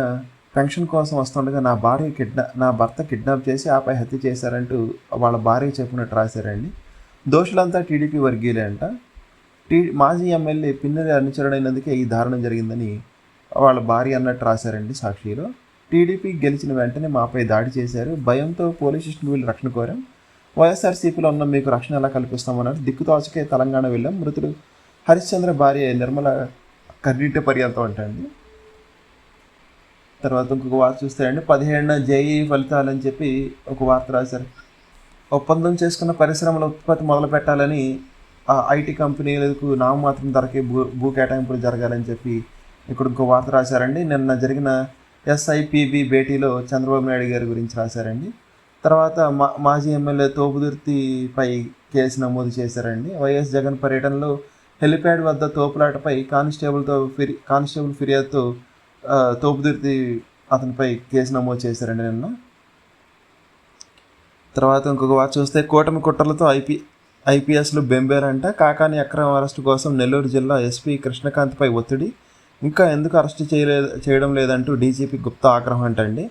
పెన్షన్ కోసం వస్తుండగా నా భర్త కిడ్నాప్ చేసి ఆపై హత్య చేశారంటూ వాళ్ళ భార్య చెప్పినట్టు రాశారండి. దోషులంతా టీడీపీ వర్గీయులే అంట. మాజీ ఎమ్మెల్యే పిన్నెల అనుచరుడైనందుకే ఈ దారుణం జరిగిందని వాళ్ళ భార్య అన్నట్టు రాశారండి సాక్షిలో. టీడీపీ గెలిచిన వెంటనే మాపై దాడి చేశారు. భయంతో పోలీస్ స్టేషన్కి వెళ్ళి రక్షణ కోరాం. వైఎస్ఆర్సీపీలో ఉన్న మీకు రక్షణ ఎలా కల్పిస్తామన్నారు. దిక్కుతోచకే తెలంగాణ వెళ్ళాం. మృతుడు హరిశ్చంద్ర భార్య నిర్మల కన్నీటి పర్యంతం అంటండి. తర్వాత ఇంకొక వార్త చూస్తే అండి 17న జేఈ ఫలితాలని చెప్పి ఒక వార్త రాశారు. ఒప్పందం చేసుకున్న పరిశ్రమల ఉత్పత్తి మొదలు పెట్టాలని ఐటీ కంపెనీలకు నామమాత్రం ధరకే భూ కేటాయింపులు జరగాలని చెప్పి ఇక్కడ ఇంకో వార్త రాశారండి. నిన్న జరిగిన ఎస్ఐపిబి భేటీలో చంద్రబాబు నాయుడు గారి గురించి రాశారండి. తర్వాత మాజీ ఎమ్మెల్యే తోపుదుర్తిపై కేసు నమోదు చేశారండి. వైఎస్ జగన్ పర్యటనలో హెలిప్యాడ్ వద్ద తోపులాటపై కానిస్టేబుల్ ఫిర్యాదుతో తోపుదుర్తి అతనిపై కేసు నమోదు చేశారండి నిన్న. తర్వాత ఇంకొక వార్త చూస్తే కూటమి కుట్రలతో ఐపీఎస్లు బెంబేరంట. కాకాని అక్రమ అరెస్టు కోసం నెల్లూరు జిల్లా ఎస్పీ కృష్ణకాంత్పై ఒత్తిడి. ఇంకా ఎందుకు అరెస్టు చేయడం లేదంటూ డీజీపీ గుప్తా ఆగ్రహం అంటండి.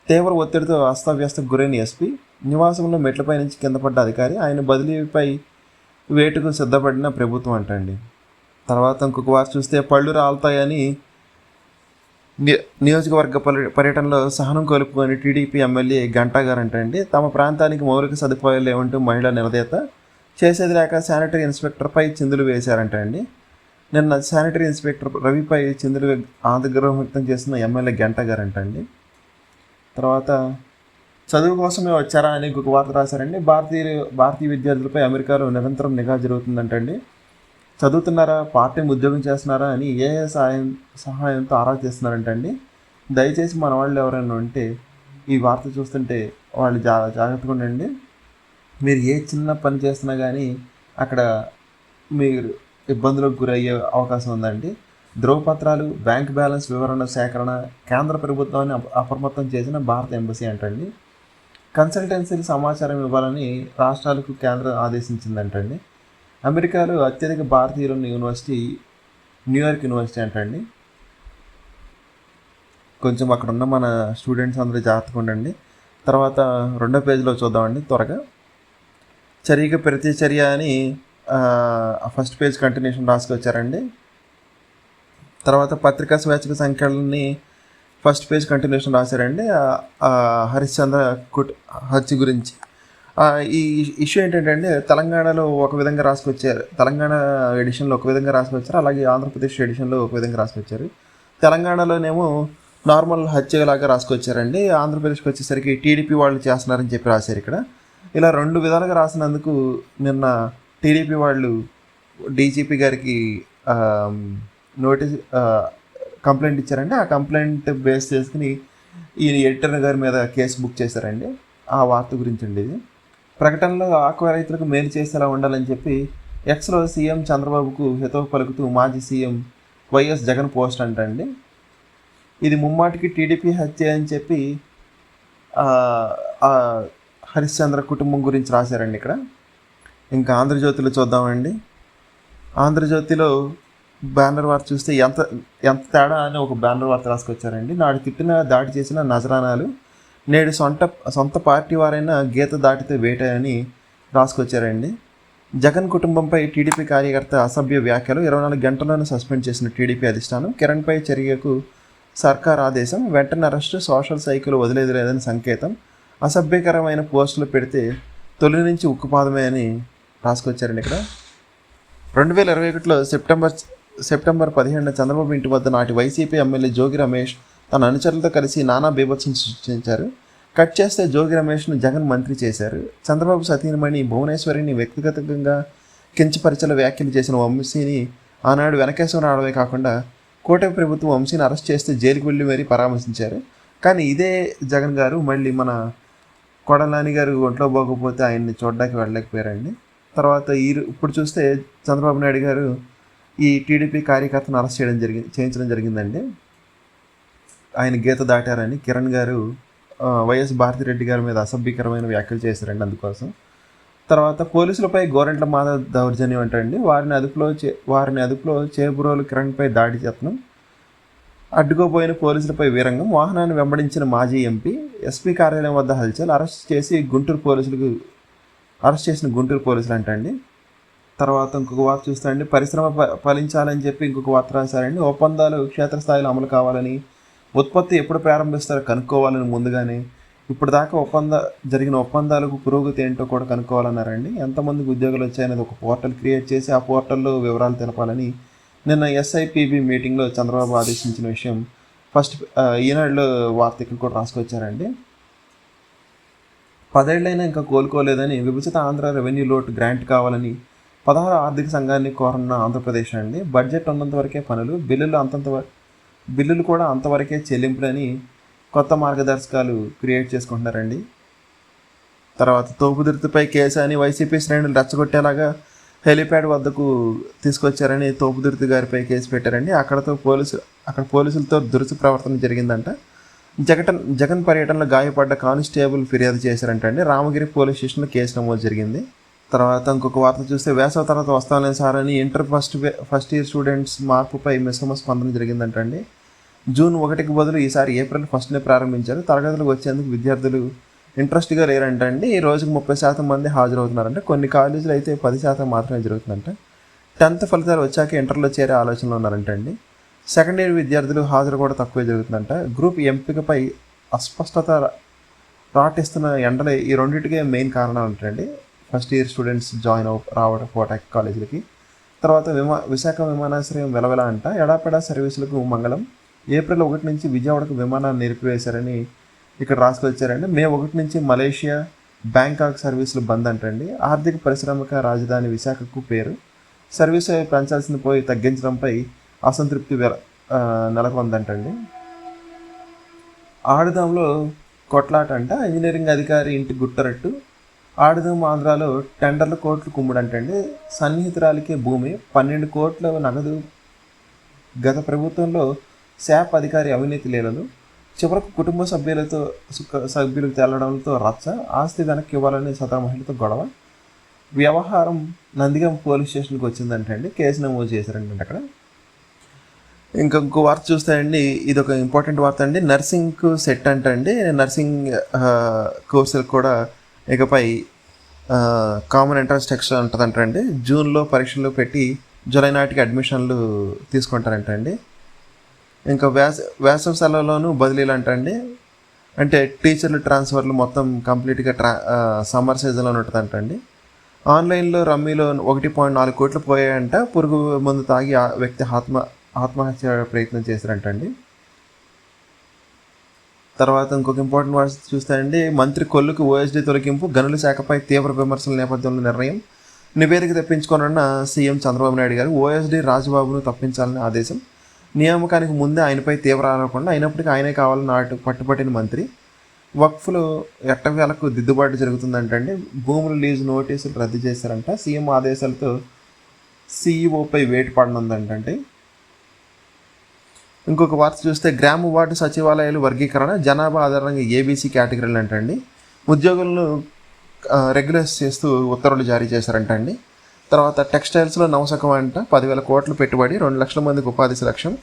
తీవ్ర ఒత్తిడితో అస్తవ్యస్తకు గురైన ఎస్పీ నివాసంలో మెట్లపై నుంచి కింద పడ్డ అధికారి. ఆయన బదిలీపై వేటుకు సిద్ధపడిన ప్రభుత్వం అంటండి. తర్వాత ఇంకొక వార్త చూస్తే పళ్ళు రాలుతాయని నియోజకవర్గ పర్యటనలో సహనం కోల్పుకొని టీడీపీ ఎమ్మెల్యే గంటా గారు అంటండి. తమ ప్రాంతానికి మౌలిక సదుపాయాలు లేవంటూ మహిళా నిలదీత. చేసేది లేక శానిటరీ ఇన్స్పెక్టర్పై చిందులు వేశారంటండి. నిన్న శానిటరీ ఇన్స్పెక్టర్ రవిపై చిందులు ఆగ్రహం వ్యక్తం చేస్తున్న ఎమ్మెల్యే గంటా గారు అంటండి. తర్వాత చదువు కోసమే వచ్చారా అని ఇంకొక వార్త రాశారండి. భారతీయ విద్యార్థులపై అమెరికాలో నిరంతరం నిఘా జరుగుతుందంటండి. చదువుతున్నారా, పార్ట్ టైం ఉద్యోగం చేస్తున్నారా అని ఏఏ సహాయంతో ఆరా చేస్తున్నారంటండి. దయచేసి మన వాళ్ళు ఎవరైనా ఉంటే ఈ వార్త చూస్తుంటే వాళ్ళు జాగ్రత్తగా ఉండండి. మీరు ఏ చిన్న పని చేస్తున్నా కానీ అక్కడ మీరు ఇబ్బందులకు గురయ్యే అవకాశం ఉందండి. ధ్రువపత్రాలు, బ్యాంక్ బ్యాలెన్స్ వివరణ సేకరణ కేంద్ర ప్రభుత్వాన్ని అప్రమత్తం చేసిన భారత ఎంబసీ అంటండి. కన్సల్టెన్సీలు సమాచారం ఇవ్వాలని రాష్ట్రాలకు కేంద్రం ఆదేశించిందంటండి. అమెరికాలో అత్యధిక భారతీయులున్న యూనివర్సిటీ న్యూయార్క్ యూనివర్సిటీ అంటండి. కొంచెం అక్కడ ఉన్న మన స్టూడెంట్స్ అందరూ జాగ్రత్తగా ఉండండి. తర్వాత 2వ పేజీలో చూద్దామండి త్వరగా. చర్యకు ప్రతిచర్య అని ఫస్ట్ పేజ్ కంటిన్యూషన్ రాసుకొచ్చారండి. తర్వాత పత్రికా స్వేచ్ఛక సంఖ్యలని ఫస్ట్ పేజ్ కంటిన్యూషన్ రాశారండి. హరిశ్చంద్ర హత్య గురించి ఈ ఇష్యూ ఏంటంటే తెలంగాణలో ఒక విధంగా రాసుకొచ్చారు, తెలంగాణ ఎడిషన్లో ఒక విధంగా రాసుకొచ్చారు, అలాగే ఆంధ్రప్రదేశ్ ఎడిషన్లో ఒక విధంగా రాసుకొచ్చారు. తెలంగాణలోనేమో నార్మల్ హత్యలాగా రాసుకొచ్చారండి, ఆంధ్రప్రదేశ్కి వచ్చేసరికి టీడీపీ వాళ్ళు చేస్తున్నారని చెప్పి రాశారు. ఇక్కడ ఇలా 2 విధాలుగా రాసినందుకు నిన్న టీడీపీ వాళ్ళు డీజీపీ గారికి నోటీస్ కంప్లైంట్ ఇచ్చారండి. ఆ కంప్లైంట్ బేస్ చేసుకుని ఈ ఎడిటర్ గారి మీద కేసు బుక్ చేశారండి. ఆ వార్త గురించి అండి ఇది. ప్రకటనలో ఆక్వా రైతులకు మేలు చేసేలా ఉండాలని చెప్పి ఎక్స్లో సీఎం చంద్రబాబుకు హితవు పలుకుతూ మాజీ సీఎం వైఎస్ జగన్ పోస్ట్ అంటండి. ఇది ముమ్మాటికి టీడీపీ హత్య అని చెప్పి హరిశ్చంద్ర కుటుంబం గురించి రాశారండి ఇక్కడ. ఇంకా ఆంధ్రజ్యోతిలో చూద్దామండి. ఆంధ్రజ్యోతిలో బ్యానర్ వార్త చూస్తే ఎంత ఎంత తేడా అని ఒక బ్యానర్ వార్త రాసుకొచ్చారండి. నాడు తిట్టిన దాడి చేసిన నజరానాలు నేడు సొంత పార్టీ వారైన గీత దాటితే వేట అని రాసుకొచ్చారండి. జగన్ కుటుంబంపై టీడీపీ కార్యకర్త అసభ్య వ్యాఖ్యలు, 24 గంటల్లోనే సస్పెండ్ చేసిన టీడీపీ అధిష్టానం, కిరణ్పై చర్యకు సర్కార్ ఆదేశం, వెంటనే అరెస్టు, సోషల్ సైకిల్ వదిలేది లేదని సంకేతం, అసభ్యకరమైన పోస్టులు పెడితే తొలి నుంచి ఉక్కుపాదమే అని రాసుకొచ్చారండి ఇక్కడ. 2021లో సెప్టెంబర్ 17 చంద్రబాబు ఇంటి వద్ద నాటి వైసీపీ ఎమ్మెల్యే జోగి రమేష్ తన అనుచరులతో కలిసి నానా బీభత్సం సృష్టించారు. కట్ చేస్తే జోగి రమేష్ను జగన్ మంత్రి చేశారు. చంద్రబాబు సతీమణి భువనేశ్వరిని వ్యక్తిగతంగా కించపరిచల వ్యాఖ్యలు చేసిన వంశీని ఆనాడు వెనకేశ్వరం రావడమే కాకుండా కూటమి ప్రభుత్వం వంశీని అరెస్ట్ చేస్తే జైలుకి వెళ్ళి మరీ పరామర్శించారు. కానీ ఇదే జగన్ గారు మళ్ళీ మన కొడలాని గారు ఒంట్లో పోకపోతే ఆయన్ని చూడడానికి వెళ్ళలేకపోయారండి. తర్వాత ఇప్పుడు చూస్తే చంద్రబాబు నాయుడు గారు ఈ టీడీపీ కార్యకర్తను అరెస్ట్ చేయించడం జరిగిందండి. ఆయన గీత దాటారని కిరణ్ గారు వైఎస్ భారతిరెడ్డి గారి మీద అసభ్యకరమైన వ్యాఖ్యలు చేశారండి. అందుకోసం తర్వాత పోలీసులపై గోరంట్ల మాధవ్ దౌర్జన్యం అంటండి. వారిని అదుపులో చేబురోలు కిరణ్పై దాడి యత్నం, అడ్డుకోబోయిన పోలీసులపై వీరంగం, వాహనాన్ని వెంబడించిన మాజీ ఎంపీ, ఎస్పీ కార్యాలయం వద్ద హల్చల్, అరెస్ట్ చేసిన గుంటూరు పోలీసులు అంటండి. తర్వాత ఇంకొక వార్త చూస్తే అండి, పరిశ్రమ ఫలించాలని చెప్పి ఇంకొక వార్త రాశారండి. ఒప్పందాలు క్షేత్రస్థాయిలో అమలు కావాలని, ఉత్పత్తి ఎప్పుడు ప్రారంభిస్తారో కనుక్కోవాలని ముందుగానే ఇప్పుడు దాకా జరిగిన ఒప్పందాలకు పురోగతి ఏంటో కూడా కనుక్కోవాలన్నారండి. ఎంతమందికి ఉద్యోగాలు వచ్చాయనేది ఒక పోర్టల్ క్రియేట్ చేసి ఆ పోర్టల్లో వివరాలు తెలపాలని నిన్న ఎస్ఐపిబి మీటింగ్లో చంద్రబాబు ఆదేశించిన విషయం ఈనాడులో వార్త ఇక్కడ కూడా రాసుకొచ్చారండి. 10 ఏళ్లైనా ఇంకా కోలుకోలేదని విభజిత ఆంధ్ర రెవెన్యూ లోటు గ్రాంట్ కావాలని 16 ఆర్థిక సంఘాన్ని కోరన్న ఆంధ్రప్రదేశ్ అండి. బడ్జెట్ ఉన్నంత వరకే పనులు, బిల్లులు కూడా అంతవరకే చెల్లింపులని కొత్త మార్గదర్శకాలు క్రియేట్ చేసుకుంటున్నారండి. తర్వాత తోపుదుర్తిపై కేసు అని వైసీపీ శ్రేణులు రెచ్చగొట్టేలాగా హెలిప్యాడ్ వద్దకు తీసుకొచ్చారని తోపుదుర్తి గారిపై కేసు పెట్టారండి. అక్కడ పోలీసులతో దురుసు ప్రవర్తన జరిగిందంట. జగన్ పర్యటనలో గాయపడ్డ కానిస్టేబుల్ ఫిర్యాదు చేశారంటండి. రామగిరి పోలీస్ స్టేషన్లో కేసు నమోదు జరిగింది. తర్వాత ఇంకొక వార్త చూస్తే వేసవ తర్వాత వస్తానే సార్ అని ఇంటర్ ఫస్ట్ ఇయర్ స్టూడెంట్స్ మార్పుపై మిశ్రమ స్పందన జరిగిందంటండి. జూన్ 1కి బదులు ఈసారి ఏప్రిల్ 1నే ప్రారంభించారు. తరగతులకు వచ్చేందుకు విద్యార్థులు ఇంట్రెస్ట్గా లేరంటండి. ఈ రోజుకు 30% మంది హాజరవుతున్నారంటే, కొన్ని కాలేజీలు అయితే 10% మాత్రమే జరుగుతుందంట. 10th ఫలితాలు వచ్చాక ఇంటర్లో చేరే ఆలోచనలో ఉన్నారంటండి. సెకండ్ ఇయర్ విద్యార్థులు హాజరు కూడా తక్కువే జరుగుతుందంట. గ్రూప్ ఎంపికపై అస్పష్టత రాటిస్తున్న ఎండలే ఈ రెండింటికే మెయిన్ కారణాలు ఉంటాయండి. ఫస్ట్ ఇయర్ స్టూడెంట్స్ రావడం కోటాక్ కాలేజీలకి. తర్వాత విశాఖ విమానాశ్రయం వెలవెల అంట. ఎడాపెడా సర్వీసులకు మంగళం. ఏప్రిల్ 1 నుంచి విజయవాడకు విమానాన్ని నిలిపివేశారని ఇక్కడ రాసుకొచ్చారండి. మే 1 నుంచి మలేషియా, బ్యాంకాక్ సర్వీసులు బంద్ అంటండి. ఆర్థిక పారిశ్రామిక రాజధాని విశాఖకు పేరు. సర్వీసు పెంచాల్సింది పోయి తగ్గించడంపై అసంతృప్తి నెలకొందంటండి. ఆడుదాంలో కొట్లాట అంట. ఇంజనీరింగ్ అధికారి ఇంటి గుట్టరట్టు. ఆడుదాం ఆంధ్రాలో టెండర్ల కోట్లు కుమ్ముడంటండి. సన్నిహితురాలికే భూమి, 12 కోట్ల నగదు. గత ప్రభుత్వంలో శాప్ అధికారి అవినీతి లీలలు. చివరకు కుటుంబ సభ్యులకు తేలడంతో రచ్చ. ఆస్తి వెనక్కి ఇవ్వాలని సదరు మహిళతో గొడవ. వ్యవహారం నందిగం పోలీస్ స్టేషన్కి వచ్చిందంటండి. కేసు నమోదు చేశారంటే అక్కడ. ఇంకొక వార్త చూస్తే అండి, ఇది ఒక ఇంపార్టెంట్ వార్త అండి. నర్సింగ్కు సెట్ అంటండి. నర్సింగ్ కోర్సులకు కూడా ఇకపై కామన్ ఎంట్రన్స్ టెస్ట్ ఉంటుందంటండి. జూన్లో పరీక్షలు పెట్టి జూలై నాటికి అడ్మిషన్లు తీసుకుంటారంటండి. ఇంకా వేసవి సెలవులోనూ బదిలీలు అంటండి. అంటే టీచర్లు ట్రాన్స్ఫర్లు మొత్తం కంప్లీట్గా సమ్మర్ సీజన్లో ఉంటుందంటండి. ఆన్లైన్లో రమ్మీలో 1.4 కోట్లు పోయాయంట. పురుగు మందు తాగి ఆ వ్యక్తి ఆత్మహత్య ప్రయత్నం చేశారంటండి. తర్వాత ఇంకొక ఇంపార్టెంట్ వర్డ్స్ చూస్తే అండి, మంత్రి కొల్లుకు ఓఎస్డీ తొలగింపు, గనుల శాఖపై తీవ్ర విమర్శల నేపథ్యంలో నిర్ణయం, నివేదిక తెప్పించుకోనున్న సీఎం చంద్రబాబు నాయుడు గారు ఓఎస్డీ రాజబాబును తప్పించాలని ఆదేశం, నియామకానికి ముందే ఆయనపై తీవ్ర ఆరోపణలు అయినప్పటికీ ఆయనే కావాలని పట్టుబట్టిన మంత్రి, వక్ఫ్లు ఎట్టవేలకు దిద్దుబాటు జరుగుతుందంటండి. భూముల లీజు నోటీసులు రద్దు చేశారంట. సీఎం ఆదేశాలతో సీఈఓపై వేటు పడనుందంటండి. ఇంకొక వార్త చూస్తే గ్రామ వార్డు సచివాలయాలు వర్గీకరణ జనాభా ఆధారంగా ఏబీసీ కేటగిరీలు అంటండి. ఉద్యోగులను రెగ్యులైజ్ చేస్తూ ఉత్తర్వులు జారీ చేశారంటండి. తర్వాత టెక్స్టైల్స్లో నవశకం అంట 10,000 కోట్లు పెట్టుబడి, 2 లక్షల మందికి ఉపాధి లక్ష్యం,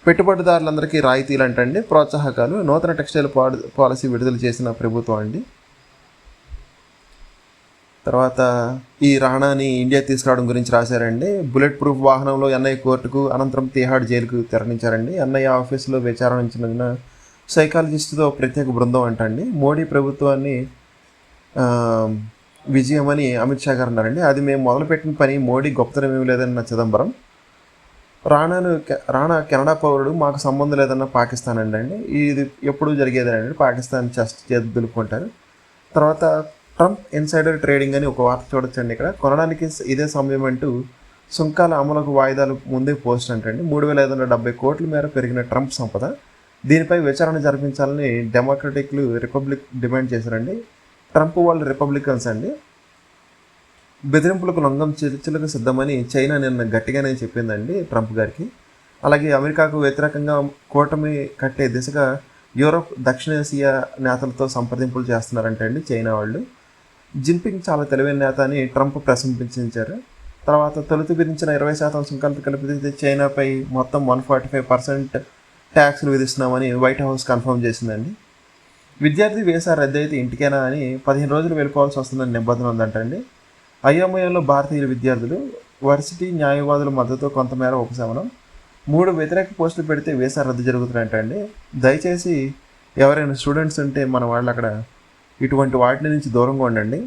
పెట్టుబడిదారులందరికీ రాయితీలు అంటండి, ప్రోత్సాహకాలు, నూతన టెక్స్టైల్ పాలసీ విడుదల చేసిన ప్రభుత్వం అండి. తర్వాత ఈ రాణాని ఇండియా తీసుకురావడం గురించి రాశారండి. బుల్లెట్ ప్రూఫ్ వాహనంలో ఎన్ఐఏ కోర్టుకు, అనంతరం తిహాడ్ జైలుకు తరలించారండి. ఎన్ఐఏ ఆఫీసులో విచారించిన సైకాలజిస్టుతో ప్రత్యేక బృందం అంటండి. మోడీ ప్రభుత్వాన్ని విజయమని అమిత్ షా గారు అన్నారండి. అది మేము మొదలుపెట్టిన పని, మోడీ గొప్పతనం ఏమి లేదన్న చిదంబరం. రాణా కెనడా పౌరుడు, మాకు సంబంధం లేదన్న పాకిస్తాన్ అండి. ఇది ఎప్పుడు జరిగేదేనండి, పాకిస్తాన్ చెస్ట్ చేతి దులుపుకుంటారు. తర్వాత ట్రంప్ ఇన్సైడర్ ట్రేడింగ్ అని ఒక వార్త చూడొచ్చండి. ఇక్కడ కొనడానికి ఇదే సమయం అంటూ సుంకాల అమలుకు వాయిదాలు ముందే పోస్ట్ అంటండి. 3,570 కోట్ల మేర పెరిగిన ట్రంప్ సంపద, దీనిపై విచారణ జరిపించాలని డెమోక్రటిక్లు రిపబ్లిక్ డిమాండ్ చేశారండి. ట్రంప్ వాళ్ళు రిపబ్లికన్స్ అండి. బెదిరింపులకు లొంగం చర్చలకు సిద్ధమని చైనా నిన్న గట్టిగానే చెప్పిందండి ట్రంప్ గారికి. అలాగే అమెరికాకు వ్యతిరేకంగా కూటమి కట్టే దిశగా యూరోప్, దక్షిణాసియా నేతలతో సంప్రదింపులు చేస్తున్నారంటే అండి చైనా వాళ్ళు. జిన్పింగ్ చాలా తెలివైన నేత అని ట్రంప్ ప్రశంసించారు. తర్వాత తొలుత విధించిన 20% సుంకాలతో కలిపి చైనాపై మొత్తం 145% ట్యాక్స్లు విధిస్తున్నామని వైట్ హౌస్ కన్ఫర్మ్ చేసిందండి. విద్యార్థి వీసా రద్దు అయితే ఇంటికేనా అని 15 రోజులు వెళ్ళిపోవాల్సి వస్తుందని నిబంధన ఉందంటండి. అయోమయంలో భారతీయ విద్యార్థులు, వర్సిటీ న్యాయవాదుల మద్దతు కొంతమేర ఉపశమనం, 3 వ్యతిరేక పోస్టులు పెడితే వీసా రద్దు జరుగుతుందంటండి. దయచేసి ఎవరైనా స్టూడెంట్స్ ఉంటే మన వాళ్ళు అక్కడ ఇటువంటి వాటి నుంచి దూరంగా ఉండండి.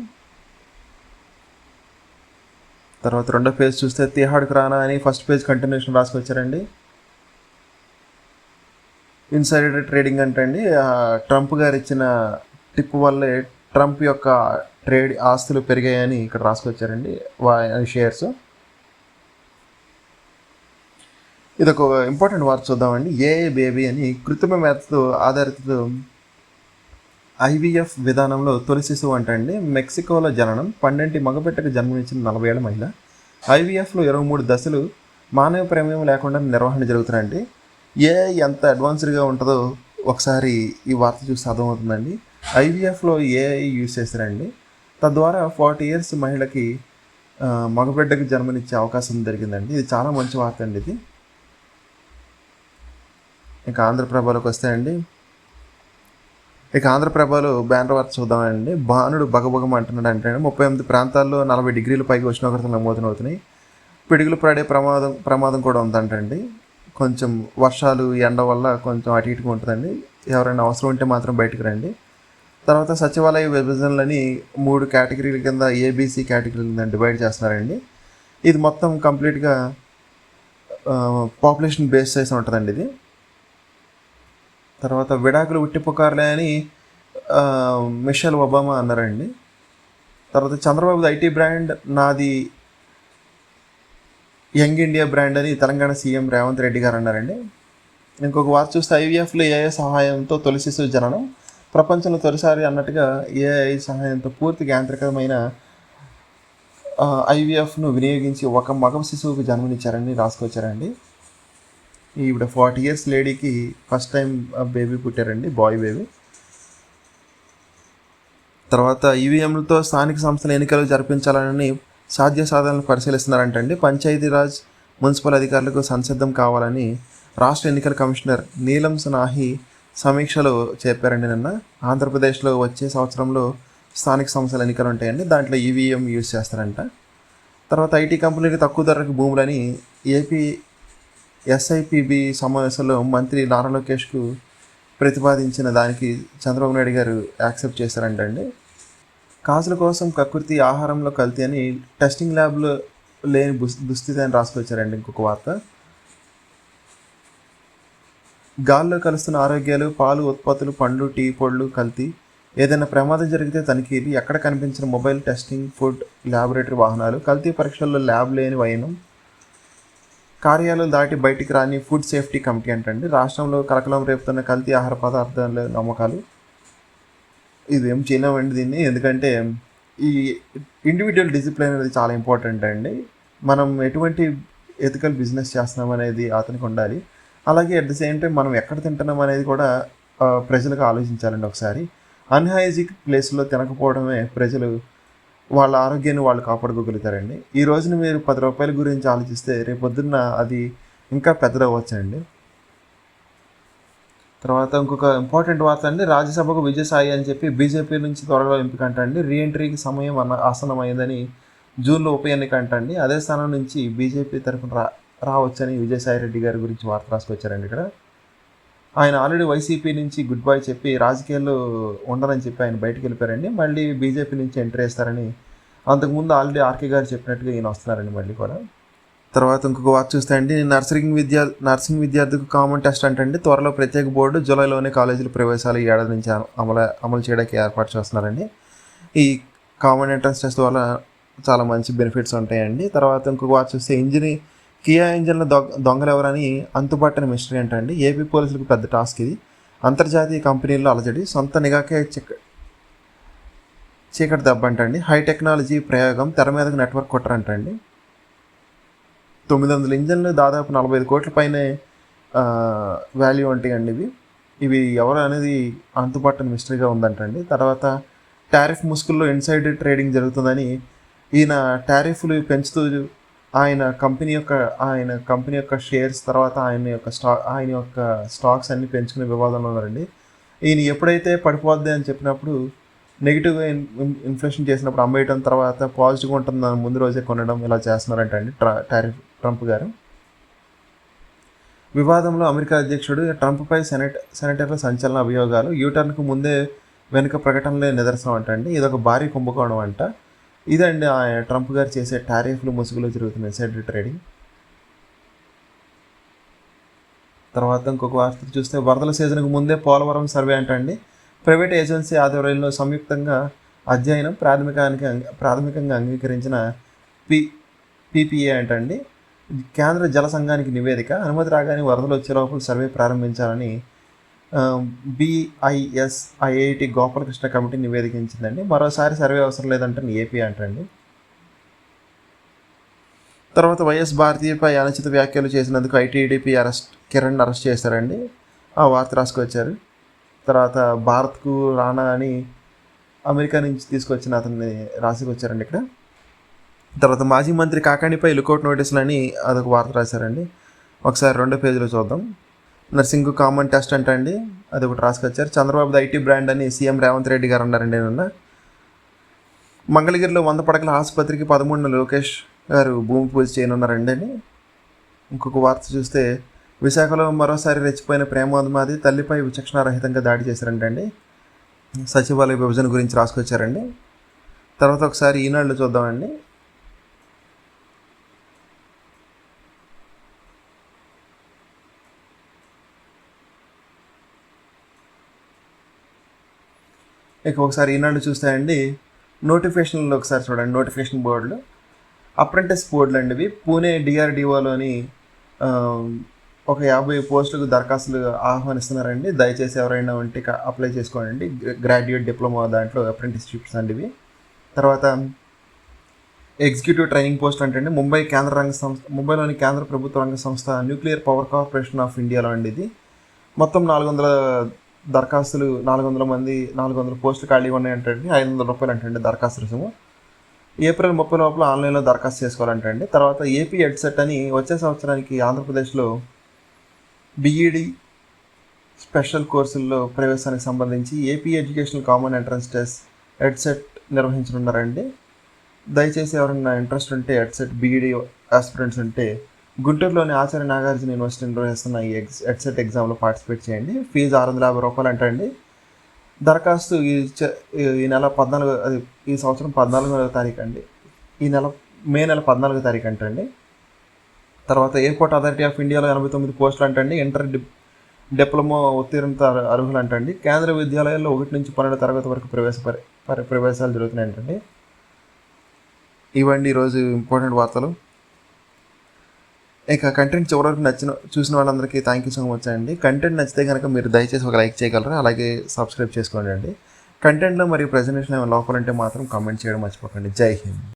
తర్వాత రెండో పేజ్ చూస్తే తిహాడ్కు రానా అని ఫస్ట్ పేజ్ కంటిన్యూషన్ రాసుకొచ్చారండి. ఇన్సైడర్ ట్రేడింగ్ అంటండి, ట్రంప్ గారు ఇచ్చిన టిప్ వల్లే ట్రంప్ యొక్క ట్రేడ్ ఆస్తులు పెరిగాయని ఇక్కడ రాసుకొచ్చారండి షేర్స్. ఇది ఒక ఇంపార్టెంట్ వార్త చూద్దామండి. ఏఏ బేబీ అని కృత్రిమ మేధతో ఆధారిత ఐవీఎఫ్ విధానంలో తొలి శిశువు అంటండి. మెక్సికోలో జననం, 12 మగబిడ్డకు జన్మనిచ్చిన 40 ఏళ్ల మహిళ. ఐవీఎఫ్లో 23 దశలు మానవ ప్రమేయం లేకుండా నిర్వహణ జరుగుతున్నాయండి. ఏఐ ఎంత అడ్వాన్స్డ్గా ఉంటుందో ఒకసారి ఈ వార్త చూసి అర్థమవుతుందండి. ఐవీఎఫ్లో ఏఐ యూజ్ చేస్తారండి. తద్వారా 40 years మహిళకి మగబిడ్డకు జన్మనిచ్చే అవకాశం జరిగిందండి. ఇది చాలా మంచి వార్త అండి ఇది. ఇంకా ఆంధ్రప్రభలోకి వస్తే అండి, ఇక ఆంధ్రప్రభలో బ్యానర్ వార్త చూద్దామండి. బాణుడు బగబగం అంటున్నాడు అంటే 38 ప్రాంతాల్లో 40 degrees పైగా ఉష్ణోగ్రతలు నమోదవుతున్నాయి. పిడుగులు పడే ప్రమాదం కూడా ఉందంటండి. కొంచెం వర్షాలు, ఎండ వల్ల కొంచెం అటు ఇటుగా ఉంటుందండి. ఎవరైనా అవసరం ఉంటే మాత్రం బయటకు రండి. తర్వాత సచివాలయ విభజనలని 3 కేటగిరీల కింద ఏబీసీ కేటగిరీల కింద డివైడ్ చేస్తున్నారండి. ఇది మొత్తం కంప్లీట్గా పాపులేషన్ బేస్ చేసి ఉంటుందండి ఇది. తర్వాత విడాకులు ఉట్టిపుకారులే అని మిషెల్ ఒబామా అన్నారండి. తర్వాత చంద్రబాబు ఐటీ బ్రాండ్ నాది యంగ్ ఇండియా బ్రాండ్ అని తెలంగాణ సీఎం రేవంత్ రెడ్డి గారు అన్నారండి. ఇంకొక వార్త చూస్తే ఐవీఎఫ్లో ఏఐ సహాయంతో తొలి శిశువు జననం, ప్రపంచంలో తొలిసారి అన్నట్టుగా ఏఐ సహాయంతో పూర్తిగా యాంత్రికమైన ఐవీఎఫ్ను వినియోగించి ఒక మగ శిశువుకు జన్మనిచ్చారని రాసుకొచ్చారండి. ఈవిడ 40 years లేడీకి ఫస్ట్ టైం బేబీ పుట్టారండి, బాయ్ బేబీ. తర్వాత ఈవీఎంలతో స్థానిక సంస్థల ఎన్నికలు జరిపించాలని సాధ్యసాధనలు పరిశీలిస్తున్నారంటండి. పంచాయతీరాజ్, మున్సిపల్ అధికారులకు సంసిద్ధం కావాలని రాష్ట్ర ఎన్నికల కమిషనర్ నీలం సనాహి సమీక్షలో చెప్పారండి నిన్న. ఆంధ్రప్రదేశ్లో వచ్చే సంవత్సరంలో స్థానిక సంస్థల ఎన్నికలు ఉంటాయండి, దాంట్లో ఈవీఎం యూజ్ చేస్తారంట. తర్వాత ఐటీ కంపెనీకి తక్కువ ధరకు భూములని ఏపీ ఎస్ఐపిబి సమావేశంలో మంత్రి నారా లోకేష్కు ప్రతిపాదించిన దానికి చంద్రబాబు నాయుడు గారు యాక్సెప్ట్ చేశారంటండి. కాసుల కోసం కకృతి, ఆహారంలో కల్తీ అని టెస్టింగ్ ల్యాబ్లో లేని దుస్థితి అని రాసుకొచ్చారండి. ఇంకొక వార్త, గాల్లో కలుస్తున్న ఆరోగ్యాలు, పాలు ఉత్పత్తులు, పండ్లు, టీ పొడులు కల్తీ, ఏదైనా ప్రమాదం జరిగితే తనిఖీలు, ఎక్కడ కనిపించిన మొబైల్ టెస్టింగ్, ఫుడ్ ల్యాబొరేటరీ వాహనాలు, కల్తీ పరీక్షల్లో ల్యాబ్ లేని వైనం, కార్యాలయాలు దాటి బయటికి రాని ఫుడ్ సేఫ్టీ కమిటీ అంటండి. రాష్ట్రంలో కలకలం రేపుతున్న కల్తీ ఆహార పదార్థాల నమ్మకాలు. ఇదేం చేయలేమండి దీన్ని, ఎందుకంటే ఈ ఇండివిజువల్ డిసిప్లిన్ అనేది చాలా ఇంపార్టెంట్ అండి. మనం ఎటువంటి ఎథికల్ బిజినెస్ చేస్తున్నాం అనేది అతనికి ఉండాలి. అలాగే అట్ ద సేమ్ టైం మనం ఎక్కడ తింటున్నాం అనేది కూడా ప్రజలకు ఆలోచించాలండి ఒకసారి. అన్హైజీనిక్ ప్లేస్లో తినకపోవడమే ప్రజలు వాళ్ళ ఆరోగ్యాన్ని వాళ్ళు కాపాడుకోగలుగుతారండి. ఈ రోజున మీరు 10 రూపాయల గురించి ఆలోచిస్తే రేపు పొద్దున్న అది ఇంకా పెద్దదవ్వచ్చండి. తర్వాత ఇంకొక ఇంపార్టెంట్ వార్త అండి, రాజ్యసభకు విజయసాయి అని చెప్పి బీజేపీ నుంచి త్వరలో ఎంపిక అంటండి. రీఎంట్రీకి సమయం ఆసన్నమైందని, జూన్లో ఉప ఎన్నిక అంటండి. అదే స్థానం నుంచి బీజేపీ తరఫున రావచ్చని విజయసాయి రెడ్డి గారి గురించి వార్త రాసుకొచ్చారండి. ఇక్కడ ఆయన ఆల్రెడీ వైసీపీ నుంచి గుడ్ బై చెప్పి రాజకీయాల్లో ఉండరని చెప్పి ఆయన బయటకు వెళ్ళిపోయారండి. మళ్ళీ బీజేపీ నుంచి ఎంట్రీ వేస్తారని అంతకుముందు ఆల్రెడీ ఆర్కే గారు చెప్పినట్టుగా ఈయన వస్తున్నారండి మళ్ళీ కూడా. తర్వాత ఇంకొక వార్త చూస్తే అండి, నర్సింగ్ విద్యార్థికి కామన్ టెస్ట్ అంటండి. త్వరలో ప్రత్యేక బోర్డు, జూలైలోనే కాలేజీల ప్రవేశాలు ఈ ఏడాది నుంచి అమలు చేయడానికి ఏర్పాటు చేస్తున్నారండి. ఈ కామన్ ఎంట్రన్స్ టెస్ట్ వల్ల చాలా మంచి బెనిఫిట్స్ ఉంటాయండి. తర్వాత ఇంకొక వార్త చూస్తే, కియా ఇంజన్ల దొంగలు ఎవరని అంతుపట్టని మిస్టరీ అంటండి. ఏపీ పోలీసులకు పెద్ద టాస్క్ ఇది. అంతర్జాతీయ కంపెనీల్లో అలజడి, సొంత నిఘాకే చీకటి దెబ్బ అంటండి. హై టెక్నాలజీ ప్రయోగం, తెర మీదకి నెట్వర్క్ కొట్టరంటండి. 900 ఇంజన్లు, దాదాపు 45 కోట్ల పైనే వాల్యూ ఉంటాయండి ఇవి ఎవరు అనేది అంతుపట్టని మిస్టరీగా ఉందంటండి. తర్వాత టారిఫ్ ముసుగుల్లో ఇన్సైడ్ ట్రేడింగ్ జరుగుతుందని ఈయన టారిఫ్లు పెంచుతూ ఆయన కంపెనీ యొక్క షేర్స్, తర్వాత ఆయన యొక్క స్టాక్స్ అన్ని పెంచుకునే వివాదంలో ఉన్నారండి. ఈయన ఎప్పుడైతే పడిపోద్ది అని చెప్పినప్పుడు నెగిటివ్గా ఇన్ఫ్లేషన్ చేసినప్పుడు అమ్మేయటం, తర్వాత పాజిటివ్గా ఉంటుందని ముందు రోజే కొనడం, ఇలా చేస్తున్నారంటండి ట్రంప్ గారు. వివాదంలో అమెరికా అధ్యక్షుడు ట్రంప్పై సెనేటర్ల సంచలన అభియోగాలు, యూటర్న్కు ముందే వెనుక ప్రకటనలే నిదర్శనం అంటండి. ఇదొక భారీ కుంభకోణం అంట. ఇదండి ట్రంప్ గారు చేసే టారిఫ్లు ముసుగులో జరుగుతున్న ఇన్సైడ్ ట్రేడింగ్. తర్వాత ఇంకొక వార్త చూస్తే, వరదల సీజన్కు ముందే పోలవరం సర్వే అంటండి. ప్రైవేట్ ఏజెన్సీ ఆధ్వర్యంలో సంయుక్తంగా అధ్యయనం, ప్రాథమికంగా అంగీకరించిన పీపీఏ అంటండి. కేంద్ర జల సంఘానికి నివేదిక, అనుమతి రాగానే వరదలు వచ్చే లోపల సర్వే ప్రారంభించాలని BIS IIT గోపాలకృష్ణ కమిటీ నివేదించిందండి. మరోసారి సర్వే అవసరం లేదంటే ఏపీ అంటండి. తర్వాత వైఎస్ భారతీయపై అనుచిత వ్యాఖ్యలు చేసినందుకు ఐటీడీపీ కిరణ్ అరెస్ట్ చేశారండి. ఆ వార్త రాసుకొచ్చారు. తర్వాత భారత్కు రానా అని అమెరికా నుంచి తీసుకొచ్చిన అతన్ని రాసుకొచ్చారండి ఇక్కడ. తర్వాత మాజీ మంత్రి కాకాణిపై లుకౌట్ నోటీసులని అదొక వార్త రాశారండి. ఒకసారి 2వ పేజీలో చూద్దాం. నర్సింగ్ కామన్ టెస్ట్ అంటండి, అది ఒకటి రాసుకొచ్చారు. చంద్రబాబుది ఐటీ బ్రాండ్ అని సీఎం రేవంత్ రెడ్డి గారు అన్నారండి నిన్న. మంగళగిరిలో 100 పడకల ఆసుపత్రికి 13 లోకేష్ గారు భూమి పూజ చేయనున్నారండి అని. ఇంకొక వార్త చూస్తే, విశాఖలో మరోసారి రెచ్చిపోయిన ప్రేమోన్మాది, తల్లిపై విచక్షణారహితంగా దాడి చేశారంటండి. సచివాలయ విభజన గురించి రాసుకొచ్చారండి. తర్వాత ఒకసారి ఈనాడులో చూద్దామండి. ఇక ఒకసారి ఈనాడు చూస్తే అండి, నోటిఫికేషన్లో ఒకసారి చూడండి. నోటిఫికేషన్ బోర్డులు, అప్రెంటిస్ బోర్డులు అండి ఇవి. పూణే DRDOలోని ఒక 50 పోస్టులకు దరఖాస్తులు ఆహ్వానిస్తున్నారండి. దయచేసి ఎవరైనా ఉంటే అప్లై చేసుకోండి. గ్రాడ్యుయేట్ డిప్లొమా దాంట్లో అప్రెంటిస్షిప్స్ అండి ఇవి. తర్వాత ఎగ్జిక్యూటివ్ ట్రైనింగ్ పోస్ట్ అంటే ముంబైలోని కేంద్ర ప్రభుత్వ రంగ సంస్థ న్యూక్లియర్ పవర్ కార్పొరేషన్ ఆఫ్ ఇండియాలో అండి ఇది. మొత్తం 400 దరఖాస్తులు, 400 పోస్టులు ఖాళీగా ఉన్నాయంటే ₹500 అంటే దరఖాస్తు రుసుము. ఏప్రిల్ 30 లోపల ఆన్లైన్లో దరఖాస్తు చేసుకోవాలంటండి. తర్వాత ఏపీ ఎడ్సెట్ అని వచ్చే సంవత్సరానికి ఆంధ్రప్రదేశ్లో BEd స్పెషల్ కోర్సుల్లో ప్రవేశానికి సంబంధించి AP educational common entrance test EdCET నిర్వహించనున్నారండి. దయచేసి ఎవరైనా ఇంట్రెస్ట్ ఉంటే, ఎడ్సెట్ BEd ఆస్పిరెంట్స్ ఉంటే గుంటూరులోని ఆచార్య నాగార్జున యూనివర్సిటీ నిర్వహిస్తున్న ఈ ఎడ్సెట్ ఎగ్జామ్లో పార్టిసిపేట్ చేయండి. ఫీజు ₹650 అంటండి. దరఖాస్తు ఈ నెల 14 అది ఈ సంవత్సరం 14వ తారీఖు అండి. ఈ నెల మే నెల 14వ తారీఖు అంటండి. తర్వాత ఎయిర్పోర్ట్ అథారిటీ ఆఫ్ ఇండియాలో 89 పోస్టులు అంటండి. ఇంటర్ డిప్లొమా ఉత్తీర్ణత అర్హులు అంటండి. కేంద్ర విద్యాలయాల్లో 1 నుంచి 12 తరగతి వరకు ప్రవేశాలు జరుగుతున్నాయి అంటండి. ఇవ్వండి ఈరోజు ఇంపార్టెంట్ వార్తలు. ఇక కంటెంట్ చివరి వరకు చూసిన వాళ్ళందరికీ థ్యాంక్ యూ సో మచ్ అండి. కంటెంట్ నచ్చితే కనుక మీరు దయచేసి ఒక లైక్ చేయగలరు, అలాగే సబ్స్క్రైబ్ చేసుకోండి అండి. కంటెంట్లో మరియు ప్రజెంటేషన్ ఏమైనా లోపాలంటే మాత్రం కామెంట్ చేయడం మర్చిపోకండి. జై హింద్.